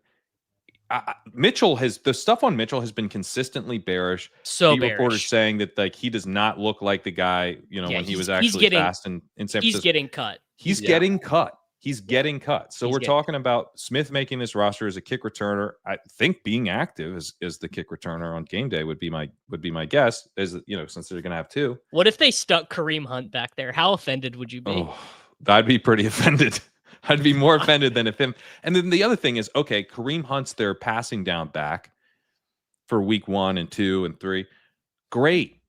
the stuff on Mitchell has been consistently bearish. So Beat reporters bearish. saying that like he does not look like the guy when he was he's actually getting- fast in San Francisco. He's getting cut. He's getting cut. He's getting cut. So He's we're getting talking about Smith making this roster as a kick returner. I think being active as the kick returner on game day would be my guess. As since they're going to have two. What if they stuck Kareem Hunt back there? How offended would you be? Oh, I'd be pretty offended. I'd be more offended than if him. And then the other thing is, okay, Kareem Hunt's their passing down back for week 1 and 2 and 3. Great.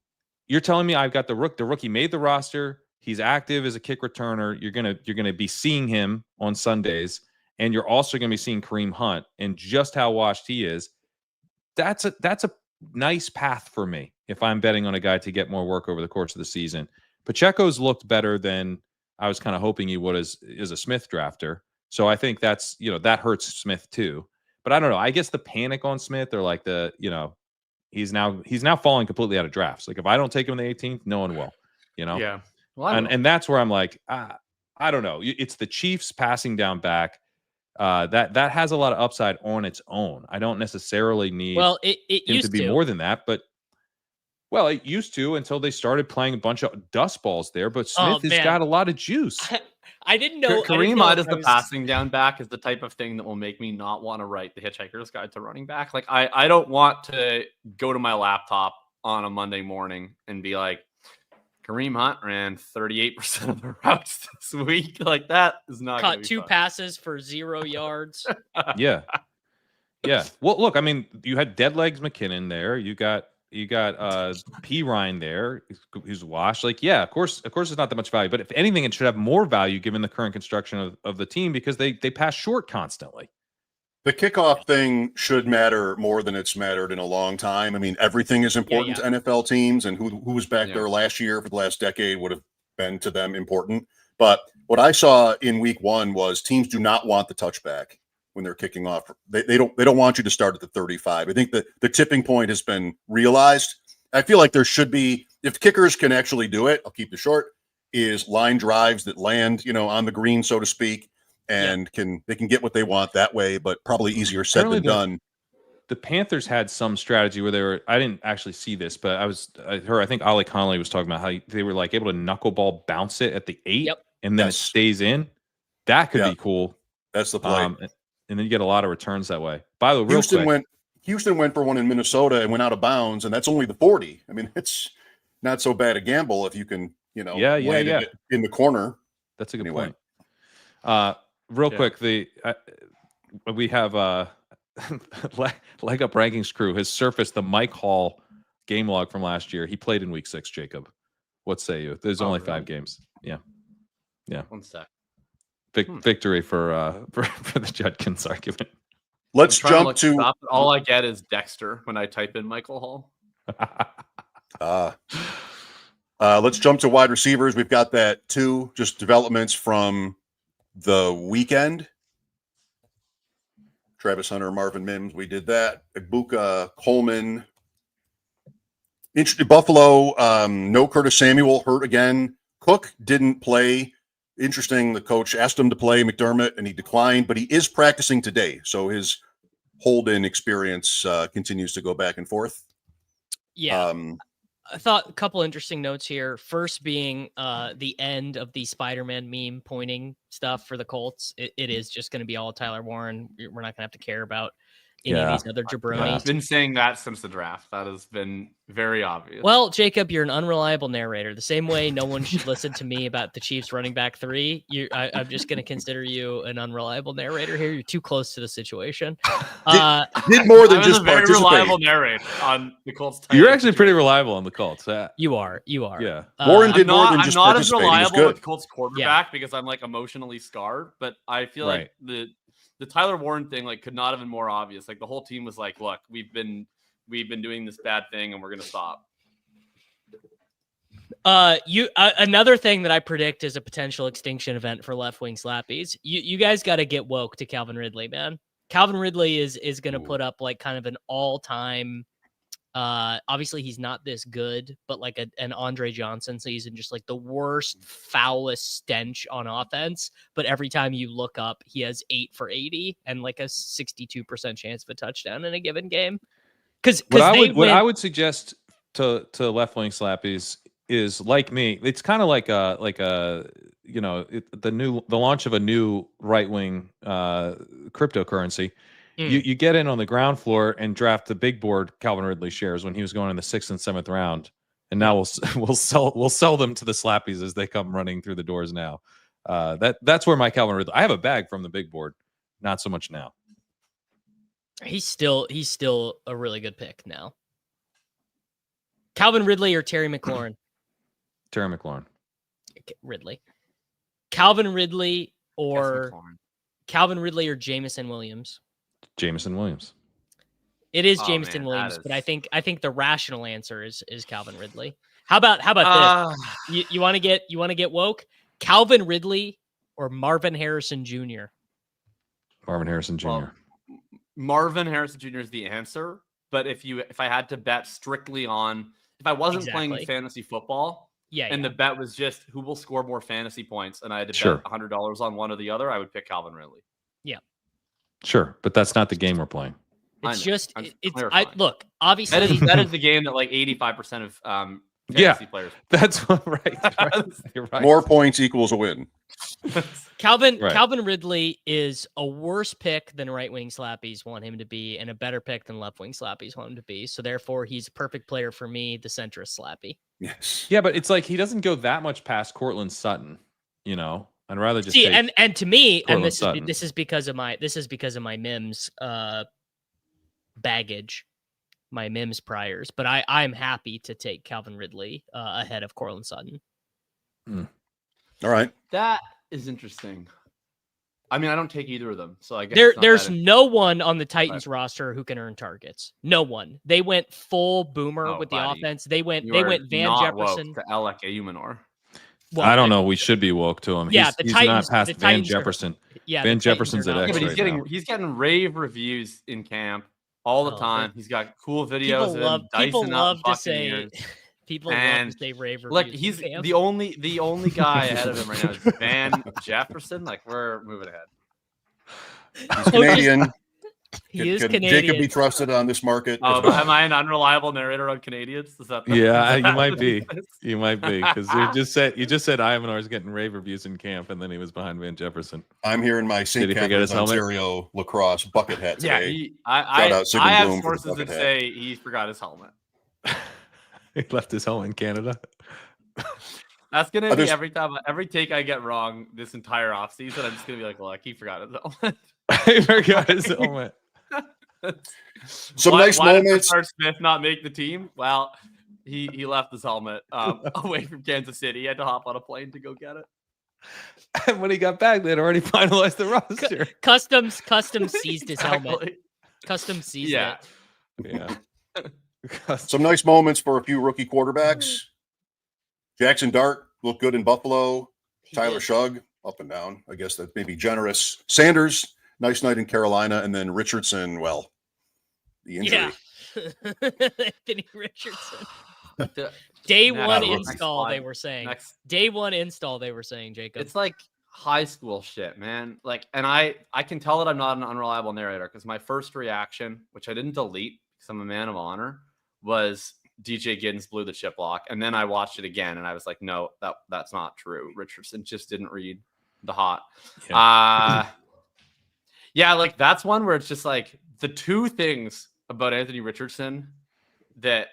You're telling me I've got the rookie made the roster. He's active as a kick returner. You're gonna be seeing him on Sundays, and you're also gonna be seeing Kareem Hunt and just how washed he is. That's a nice path for me if I'm betting on a guy to get more work over the course of the season. Pacheco's looked better than I was kind of hoping he would as a Smith drafter. So I think that's that hurts Smith too. But I don't know. I guess the panic on Smith or like he's now falling completely out of drafts. Like if I don't take him in the 18th, no one will. Yeah. Well, And that's where I'm like, I don't know. It's the Chiefs passing down back. That has a lot of upside on its own. I don't necessarily need it him used to be more than that, but it used to until they started playing a bunch of dust balls there. But Smith has got a lot of juice. I didn't know. Kareem Hunt as the passing down back is the type of thing that will make me not want to write the Hitchhiker's Guide to Running Back. Like I don't want to go to my laptop on a Monday morning and be like, Kareem Hunt ran 38% of the routes this week. Like that is not caught be 2 fun. passes for 0 yards. Yeah. Well, look, I mean, you had dead legs McKinnon there. You got P Ryan there, who's washed. Like, yeah, of course, it's not that much value. But if anything, it should have more value given the current construction of the team because they pass short constantly. The kickoff thing should matter more than it's mattered in a long time. I mean, everything is important to NFL teams, and who was back there last year for the last decade would have been to them important. But what I saw in week 1 was teams do not want the touchback when they're kicking off. They don't want you to start at the 35. I think the tipping point has been realized. I feel like there should be, if kickers can actually do it, I'll keep it short, is line drives that land, on the green, so to speak. And they can get what they want that way, but probably easier said than done. The Panthers had some strategy where I didn't actually see this, but I think Ollie Connolly was talking about how they were like able to knuckleball bounce it at the 8 and then it stays in. That could be cool. That's the play. And then you get a lot of returns that way. By the way, Houston Houston went for one in Minnesota and went out of bounds, and that's only the 40. I mean, it's not so bad a gamble if you can, land it in the corner. That's a good point. Real quick, we have Leg Up Rankings crew has surfaced the Mike Hall game log from last year. He played in week 6, Jacob. What say you? There's only 5 games. Yeah. 1 sec. Victory for the Judkins argument. Let's jump to all I get is Dexter when I type in Michael Hall. Let's jump to wide receivers. We've got that 2 just developments from the weekend. Travis Hunter, Marvin Mims, we did that. Puka, Coleman. Buffalo, no Curtis Samuel, hurt again. Cook didn't play. Interesting, the coach asked him to play McDermott, and he declined, but he is practicing today. So his hold-in experience continues to go back and forth. Yeah. I thought a couple interesting notes here. First being the end of the Spider-Man meme pointing stuff for the Colts. It is just going to be all Tyler Warren. We're not going to have to care about any of these other jabronis. I've been saying that since the draft. That has been very obvious. Well, Jacob, you're an unreliable narrator. The same way no one should listen to me about the Chiefs running back 3. I'm just going to consider you an unreliable narrator here. You're too close to the situation. Did more than just a very participate. reliable narrator on the Colts. You're actually pretty reliable on the Colts. You are. Yeah. Warren did more than just I'm not participate. as reliable with Colts quarterback because I'm like emotionally scarred, but I feel like the Tyler Warren thing could not have been more obvious. Like the whole team was like, look, we've been doing this bad thing and we're going to stop. Another thing that I predict is a potential extinction event for left wing slappies. You guys got to get woke to Calvin Ridley, man. Calvin Ridley is going to put up kind of an all-time, obviously he's not this good, but an Andre Johnson season, just the worst, foulest stench on offense. But every time you look up, he has 8 for 80 and a 62% chance of a touchdown in a given game. Because what I would suggest to left wing slappies is like me. It's kind of the launch of a new right wing cryptocurrency. You get in on the ground floor and draft the big board Calvin Ridley shares when he was going in the 6th and 7th round, and now we'll sell them to the slappies as they come running through the doors now. That's where my Calvin Ridley. I have a bag from the big board, not so much now. He's still a really good pick now. Calvin Ridley or Terry McLaurin? Terry McLaurin. Ridley. Calvin Ridley or Jameson Williams? Jameson Williams. It is Jameson Williams, but I think the rational answer is Calvin Ridley. How about this? You want to get woke? Calvin Ridley or Marvin Harrison Jr.? Marvin Harrison Jr. Well, Marvin Harrison Jr. is the answer, but if I had to bet strictly on if I wasn't playing fantasy football, and the bet was just who will score more fantasy points, and I had to bet $100 on one or the other, I would pick Calvin Ridley. Yeah. Sure, but that's not the game we're playing. Look, obviously that is the game that 85% of fantasy players. That's right. You're right. More points equals a win. Calvin Ridley is a worse pick than right wing slappies want him to be, and a better pick than left wing slappies want him to be. So therefore, he's a perfect player for me, the centrist slappy. Yes. Yeah, but it's he doesn't go that much past Cortland Sutton. I'd rather just see, and to me, Cortland and Sutton. this is because of my Mims baggage, my Mims priors. But I'm happy to take Calvin Ridley ahead of Cortland Sutton. All right, that is interesting. I mean, I don't take either of them, so I guess there's no one on the Titans roster who can earn targets. No one. They went full boomer with the offense. They went Van Jefferson to Alec Ayumanor. Well, I don't know. We should be woke to him. Yeah, he's Titans, not past Van Jefferson. Van Jefferson's at X but he's getting rave reviews in camp all the time. He's got cool videos of him dicing up Buccaneers. People love to say rave reviews. Look, he's the only guy ahead of him right now is Van Jefferson. We're moving ahead. He's Canadian. He is Can Canadian. Jacob be trusted on this market? Oh, but am I an unreliable narrator on Canadians? Is that Yeah, is you that might what be. it is? You might be because you just said Ivanor's getting rave reviews in camp, and then he was behind Van Jefferson. I'm here in my St. Did he forget his Catharines, helmet? Ontario lacrosse bucket hat Yeah, today. I out Sigmund I have Bloom for the sources that bucket hat. say he forgot his helmet. He left his home in Canada. That's gonna be There's- every take I get wrong this entire offseason. I'm just gonna be like, "Look, he forgot his helmet." He forgot his helmet. Some why, nice why did moments. Brashard Smith not make the team? Well, he left his helmet away from Kansas City. He had to hop on a plane to go get it. And when he got back, they'd already finalized the roster. Customs seized his helmet. Exactly. Custom seized Yeah. it. Yeah. Some nice moments for a few rookie quarterbacks. Jackson Dart looked good in Buffalo. Tyler Shough up and down. I guess that may be generous. Sanders, nice night in Carolina, and then Richardson. Well, the injury. Yeah. Anthony Richardson. The- Day Next- one next install, slide. they were saying. Next, Day one install, they were saying, Jacob. it's like high school shit, man. Like, and I can tell that I'm not an unreliable narrator because my first reaction, which I didn't delete because I'm a man of honor, was DJ Giddens blew the chip block, and then I watched it again, and I was like, no, that's not true. Richardson just didn't read the hot. Yeah, like that's one where it's just like the two things about Anthony Richardson that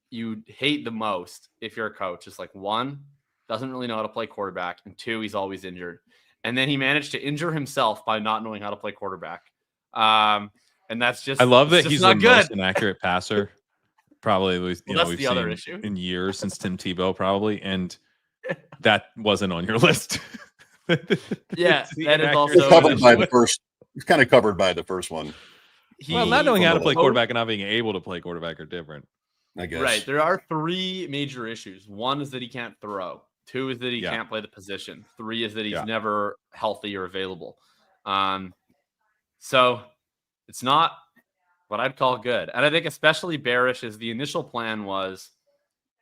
you hate the most if you're a coach is like, one, doesn't really know how to play quarterback, and two, he's always injured. And then he managed to injure himself by not knowing how to play quarterback. And that's just, I love that just he's not the good. most inaccurate passer. Probably, Well, we've that's the other seen issue. in years since Tim Tebow, probably, and that wasn't on your list. Yeah, The that is inaccurate- also- It's covered by the first. It's kind of covered by the first one, Well, not knowing how to from play the- quarterback and not being able to play quarterback are different. I guess. Right. There are three major issues. One is that he can't throw. Two is that he Yeah. can't play the position. Three is that he's Yeah. never healthy or available. So it's not what I'd call good. And I think especially bearish is the initial plan was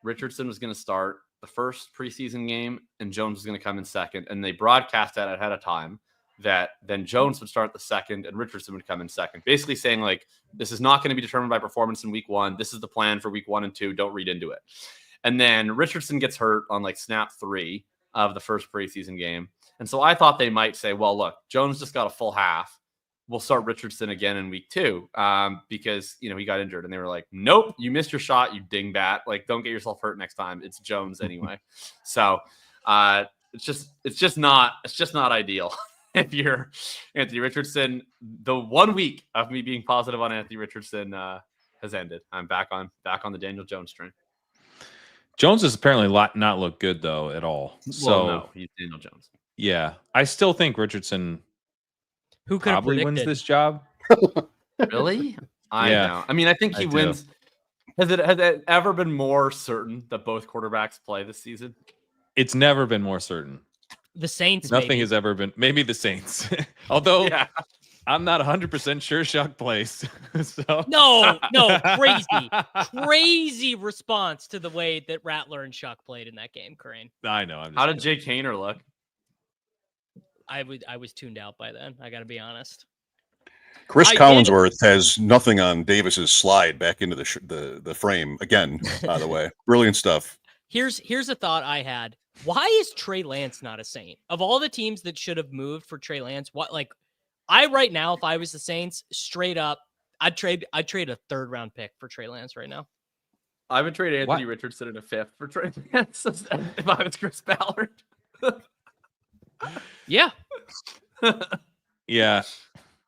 Richardson was going to start the first preseason game and Jones was going to come in second. And they broadcast that ahead of time that then Jones would start the second and Richardson would come in second. Basically saying like, this is not going to be determined by performance in week one. This is the plan for week 1 and 2. Don't read into it. And then Richardson gets hurt on like snap 3 of the first preseason game. And so I thought they might say, well, look, Jones just got a full half. We'll start Richardson again in week 2 because, you know, he got injured. And they were like, nope, you missed your shot, you dingbat. Like, don't get yourself hurt next time. It's Jones anyway. So it's just not ideal. If you're Anthony Richardson, the 1 week of me being positive on Anthony Richardson has ended. I'm back on the Daniel Jones train. Jones has apparently not looked good though at all. So Well, no, he's Daniel Jones. yeah, I still think Richardson Who could have probably predicted? wins this job. Really? I Yeah, know. I mean, I think he I do. wins. Has it ever been more certain that both quarterbacks play this season? It's never been more certain. The Saints. Nothing maybe. has ever been. Maybe the Saints. Although Yeah. I'm not 100% sure Shough plays. So No, crazy response to the way that Rattler and Shough played in that game, Crane. I know. How did Jake Hayner look? I was tuned out by then. I got to be honest. Chris I get Collinsworth has nothing on Davis's slide back into the frame again. By the way, brilliant stuff. Here's a thought I had. Why is Trey Lance not a Saint? Of all the teams that should have moved for Trey Lance, right now, if I was the Saints, straight up, I'd trade a 3rd round pick for Trey Lance right now. I would trade Anthony Richardson in a 5th for Trey Lance if I was Chris Ballard. Yeah. Yeah.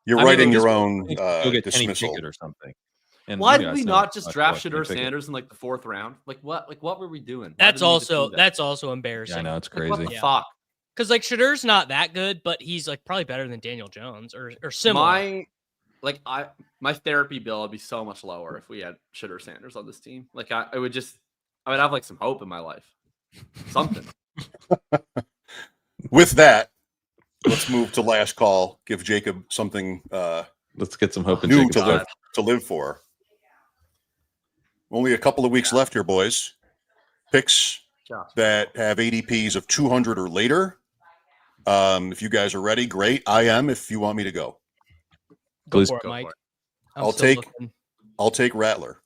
You're I mean, writing just your own go get Kenny dismissal. Pickett or something. And Why you did guys we know not just much draft about Kenny Shedeur Pickett. Sanders in like the 4th round? Like what were we doing? Why That's did we just do also that? embarrassing. Yeah, I know it's Like, crazy. what the Yeah. fuck? Because like Shedur's not that good, but he's like probably better than Daniel Jones or similar. My therapy bill would be so much lower if we had Shedeur Sanders on this team. Like I would have like some hope in my life. Something. With that, let's move to last call. Give Jacob something Let's get some hope in new Jacob's life. to live for. Only a couple of weeks left here, boys. Picks that have ADPs of 200 or later. If you guys are ready, great. I am. If you want me to go, Go Please for it, Go Mike. for it. I'll take Rattler.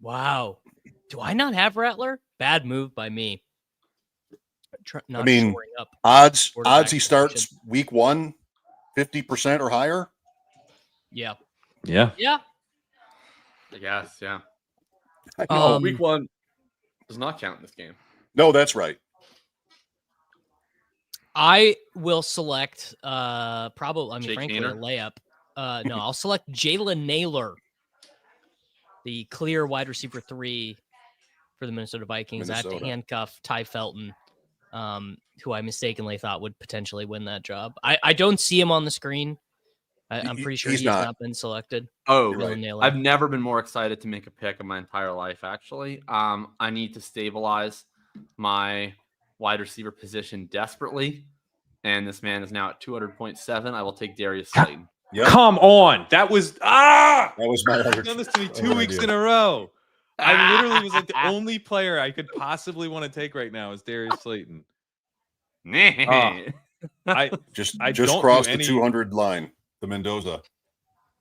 Wow. Do I not have Rattler? Bad move by me. I mean, odds he starts week 1, 50% or higher. Yeah. Yeah. I guess, yeah. Week 1 does not count in this game. No, that's right. I will select probably frankly Keenan? a layup. No, I'll select Jalen Naylor, the clear wide receiver 3 for the Minnesota Vikings. I have to handcuff Ty Felton, who I mistakenly thought would potentially win that job. I don't see him on the screen. I'm pretty sure he's not been selected. Oh, right. I've never been more excited to make a pick in my entire life, actually. I need to stabilize my wide receiver position desperately, and this man is now at 200.7. I will take Darius Slayton. Yep. Come on. That was my You've done this to me 2 weeks in a row. I literally was like the only player I could possibly want to take right now is Darius Slayton. I just crossed the 200 line, the Mendoza.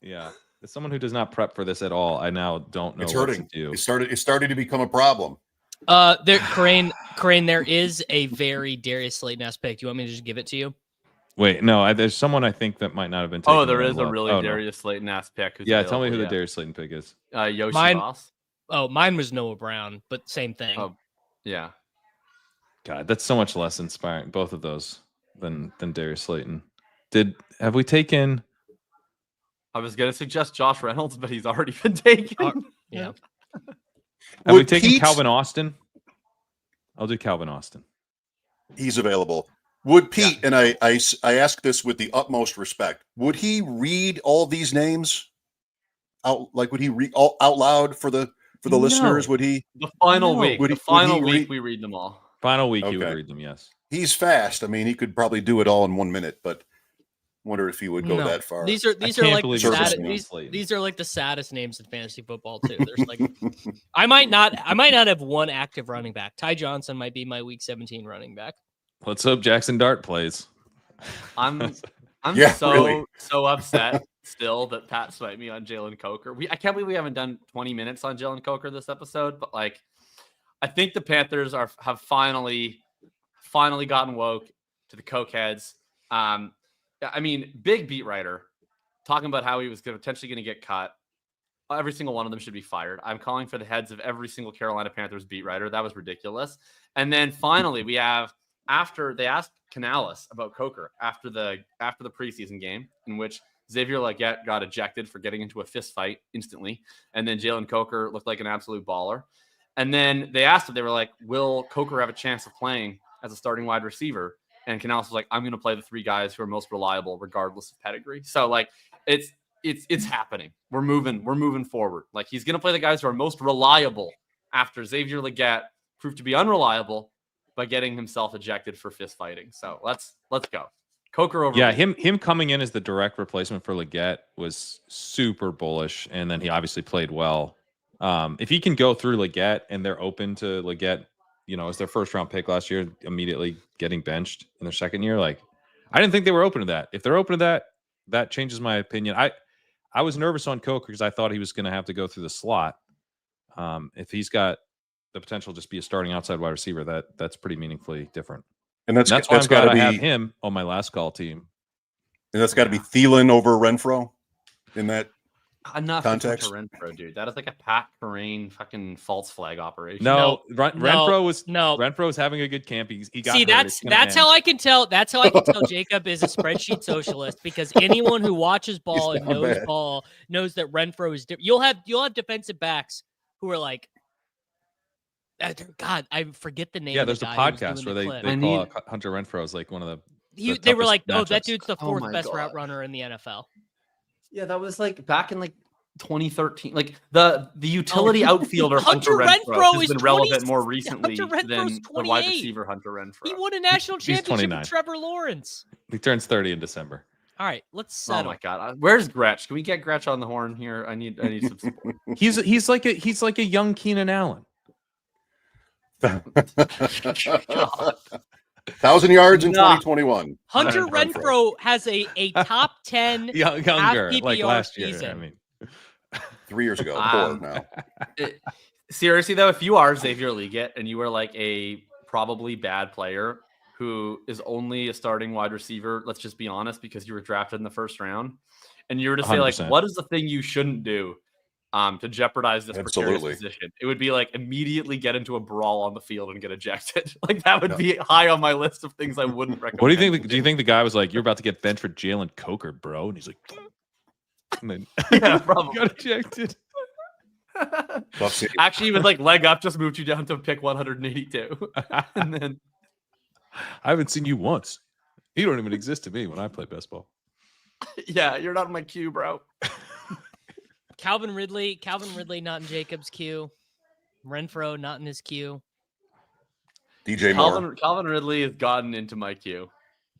Yeah. As someone who does not prep for this at all, I now don't know it's what hurting. to do. It's starting to become a problem. Crane, there is a very Darius Slayton-esque pick. Do you want me to just give it to you? Wait, no, there's someone I think that might not have been taken. Oh, there is a really Darius Slayton-esque pick. Yeah, tell me who the Darius Slayton pick is. Yoshi Boss. Oh, mine was Noah Brown, but same thing. Oh, yeah. God, that's so much less inspiring, both of those, than Darius Slayton. Have we taken? I was going to suggest Josh Reynolds, but he's already been taken. Yeah. Have we taken Calvin Austin? I'll do Calvin Austin. He's available. Would Pete, and I ask this with the utmost respect, would he read all these names out? Like, would he read out loud for the listeners? Would he? The final week. We read them all. Final week, he would read them. Yes. He's fast. I mean, he could probably do it all in 1 minute, but wonder if he would go that far. These are like the saddest names in fantasy football too. There's like I might not have one active running back. Ty Johnson might be my week 17 running back. Let's hope Jackson Dart plays. I'm so upset still that Pat swiped me on Jalen Coker. I can't believe we haven't done 20 minutes on Jalen Coker this episode, but like I think the Panthers have finally gotten woke to the coke heads. I mean, big beat writer talking about how he was potentially going to get cut. Every single one of them should be fired. I'm calling for the heads of every single Carolina Panthers beat writer. That was ridiculous. And then finally, we have after they asked Canales about Coker after the preseason game in which Xavier Legette got ejected for getting into a fist fight instantly, and then Jalen Coker looked like an absolute baller. And then they asked him, they were like, "Will Coker have a chance of playing as a starting wide receiver?" And Canales was like, "I'm going to play the 3 guys who are most reliable, regardless of pedigree." So like, it's happening. We're moving forward. Like he's going to play the guys who are most reliable after Xavier Legette proved to be unreliable by getting himself ejected for fist fighting. So let's go. Coker over. Yeah, him coming in as the direct replacement for Legette was super bullish, and then he obviously played well. If he can go through Legette and they're open to Legette, as their first round pick last year, immediately getting benched in their second year. Like, I didn't think they were open to that. If they're open to that, that changes my opinion. I was nervous on Coker because I thought he was going to have to go through the slot. If he's got the potential to just be a starting outside wide receiver, that's pretty meaningfully different. And that's why I'm glad I have him on my last call team. And that's got to be Thielen over Renfro in that enough context. Renfro, dude. That is like a Pat Perrine fucking false flag operation. Renfro was having a good camp. He got See, that's how I can tell. That's how I can tell Jacob is a spreadsheet socialist, because anyone who watches ball and knows ball knows that Renfro is different. You'll have defensive backs who are like, God, I forget the name. Yeah, of there's the a guy podcast where they call out Hunter Renfro as like one of the. They were like, matchups. that dude's the 4th best route runner in the NFL. Yeah, that was like back in like 2013. Like the utility outfielder Hunter Renfro has been relevant more recently than the wide receiver Hunter Renfro. He won a national championship with Trevor Lawrence. He turns 30 in December. All right, let's settle. Oh my God, where's Gretsch? Can we get Gretsch on the horn here? I need some support. he's like a young Keenan Allen. 1,000 yards in 2021. Hunter Renfrow has a top 10 younger, PPR like last year. season. I mean, 3 years ago. 4 now. Seriously though, if you are Xavier Leggett and you are like a probably bad player who is only a starting wide receiver, let's just be honest, because you were drafted in the first round, and you were to say 100%. like, what is the thing you shouldn't do to jeopardize this precarious position? It would be like immediately get into a brawl on the field and get ejected. Like that would be high on my list of things I wouldn't recommend. What do you think? Do you think the guy was like, "You're about to get benched for Jalen Coker, bro," and he's like, and then yeah, probably got ejected. Actually, he was like leg up, just moved you down to pick 182, and then I haven't seen you once. You don't even exist to me when I play best ball. Yeah, you're not in my queue, bro. Calvin Ridley not in Jacob's queue. Renfrow not in his queue. DJ Moore. Calvin Ridley has gotten into my queue.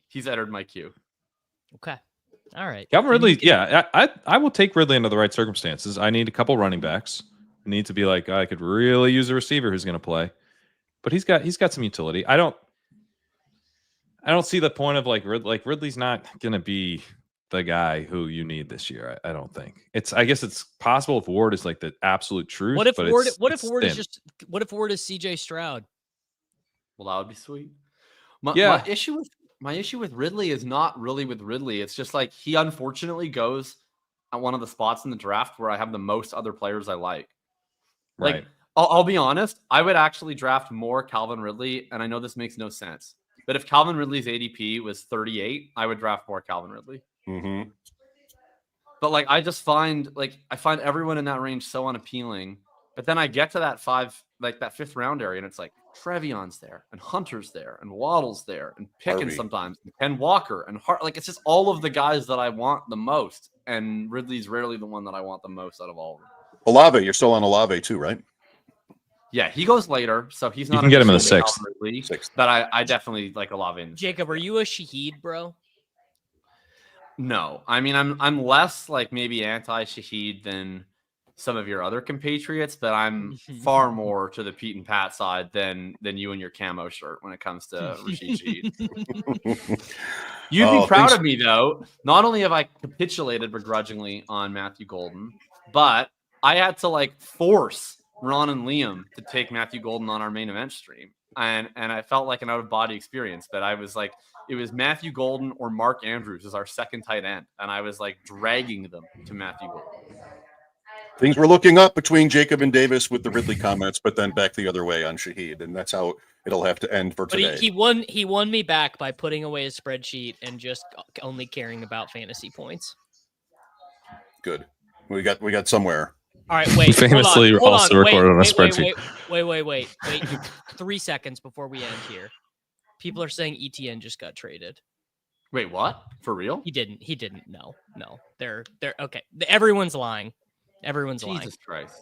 He's entered my queue. Okay. All right. Calvin Ridley, yeah, I will take Ridley under the right circumstances. I need a couple running backs. I need to be like, I could really use a receiver who's going to play. But he's got some utility. I don't see the point of like Ridley's not going to be the guy who you need this year. I don't think. I guess it's possible if Ward is like the absolute truth. What if Ward is CJ Stroud? Well, that would be sweet. My issue with Ridley is not really with Ridley. It's just like he unfortunately goes at one of the spots in the draft where I have the most other players I like. Right. Like I'll be honest, I would actually draft more Calvin Ridley, and I know this makes no sense, but if Calvin Ridley's ADP was 38, I would draft more Calvin Ridley. Mm-hmm. But like I find everyone in that range so unappealing. But then I get to that fifth round area, and it's like Trevion's there, and Hunter's there, and Waddle's there, and Pickens sometimes, and Ken Walker, and Hart. Like it's just all of the guys that I want the most, and Ridley's rarely the one that I want the most out of all of them. Olave, you're still on Olave too, right? Yeah, he goes later, so he's not. You can get him in the sixth. But I definitely like Olave. In the Jacob, are you a Shaheed, bro? No, I mean I'm less like maybe anti-Shaheed than some of your other compatriots, but I'm far more to the Pete and Pat side than you and your camo shirt when it comes to Rashee Shaheed. You'd be proud of me though. Not only have I capitulated begrudgingly on Matthew Golden, but I had to like force Ron and Liam to take Matthew Golden on our main event stream. And I felt like an out-of-body experience, but I was like, it was Matthew Golden or Mark Andrews as our second tight end. And I was like dragging them to Matthew Golden. Things were looking up between Jacob and Davis with the Ridley comments, but then back the other way on Shaheed. And that's how it'll have to end for today. But he won me back by putting away his spreadsheet and just only caring about fantasy points. Good. We got somewhere. All right, wait. Famously recorded on a spreadsheet. Wait. 3 seconds before we end here. People are saying ETN just got traded. Wait, what? For real? He didn't. No. They're okay. Everyone's lying. Jesus Christ.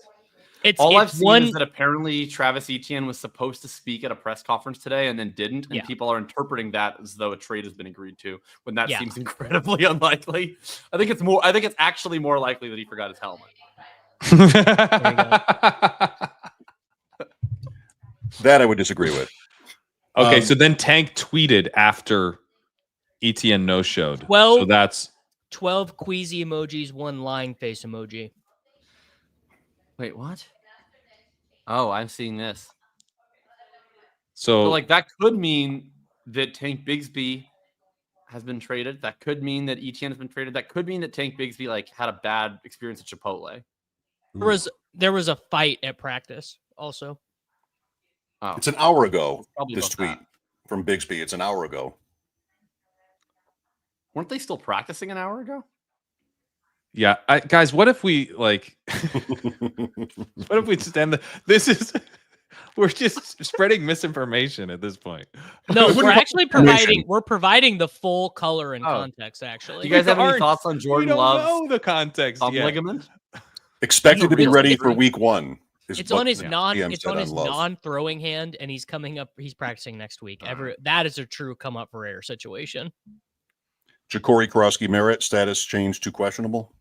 I've seen is that apparently Travis Etienne was supposed to speak at a press conference today and then didn't, and people are interpreting that as though a trade has been agreed to when that seems incredibly unlikely. I think it's actually more likely that he forgot his helmet. That I would disagree with. Okay, so then Tank tweeted after ETN no-showed. Well, so that's 12 queasy emojis, 1 lying face emoji. Wait, what? Oh, I'm seeing this. So like that could mean that Tank Bigsby has been traded. That could mean that ETN has been traded. That could mean that Tank Bigsby like had a bad experience at Chipotle. There was a fight at practice also. Oh. It's an hour ago. This tweet from Bigsby. It's an hour ago. Weren't they still practicing an hour ago? Yeah, guys. What if we like? What if we just end we're just spreading misinformation at this point. No, we're actually providing the full color and context. Actually, do you guys have any thoughts on Jordan Love's? Know the context. Ligament. Expected to be ready for week 1. It's on his non-throwing hand, and he's coming up. He's practicing next week. That is a true come up for air situation. Jacory Croskey-Merritt status changed to questionable.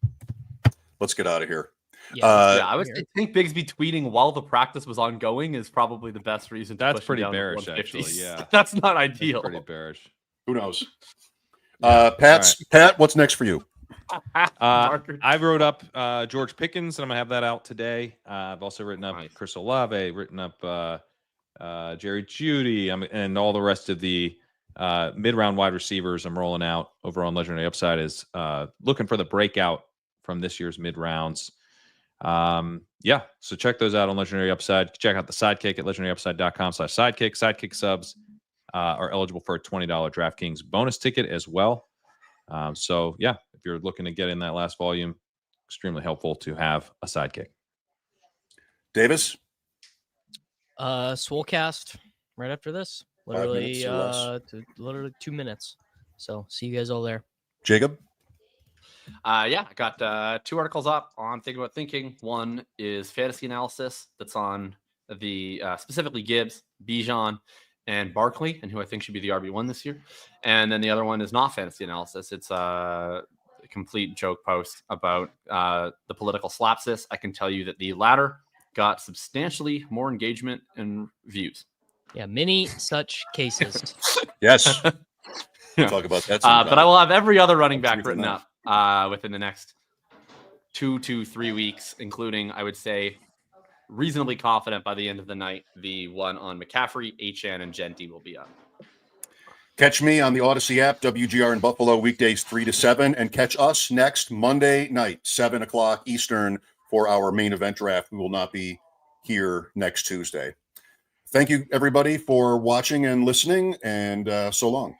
Let's get out of here. Yeah, I would say think Bigsby tweeting while the practice was ongoing is probably the best reason. That's push him pretty down to bearish, 150s. actually. Yeah, That's not ideal. pretty bearish. Who knows? Yeah. Pat, what's next for you? I wrote up George Pickens, and I'm gonna have that out today. I've also written up Chris Olave, written up Jerry Jeudy, and all the rest of the mid-round wide receivers I'm rolling out over on Legendary Upside is looking for the breakout from this year's mid-rounds. So check those out on Legendary Upside. Check out the Sidekick at legendaryupside.com/sidekick. Sidekick subs are eligible for a $20 DraftKings bonus ticket as well. If you're looking to get in that last volume, extremely helpful to have a Sidekick. Davis? Swolecast right after this. Literally, literally 2 minutes. So see you guys all there. Jacob? I got 2 articles up on Think About Thinking. One is fantasy analysis that's on the specifically Gibbs, Bijan, and Barkley, and who I think should be the RB1 this year. And then the other one is not fantasy analysis. It's a complete joke post about the political slapsis. I can tell you that the latter got substantially more engagement and views. Yeah, many such cases. Yes. We'll talk about that sometime. But I will have every other running back written up within the next 2 to 3 weeks, including, I would say, reasonably confident by the end of the night, the one on McCaffrey, Achane, and Genty will be up. Catch me on the Odyssey app, WGR in Buffalo, weekdays 3 to 7, and catch us next Monday night, 7 o'clock Eastern, for our main event draft. We will not be here next Tuesday. Thank you, everybody, for watching and listening, and so long.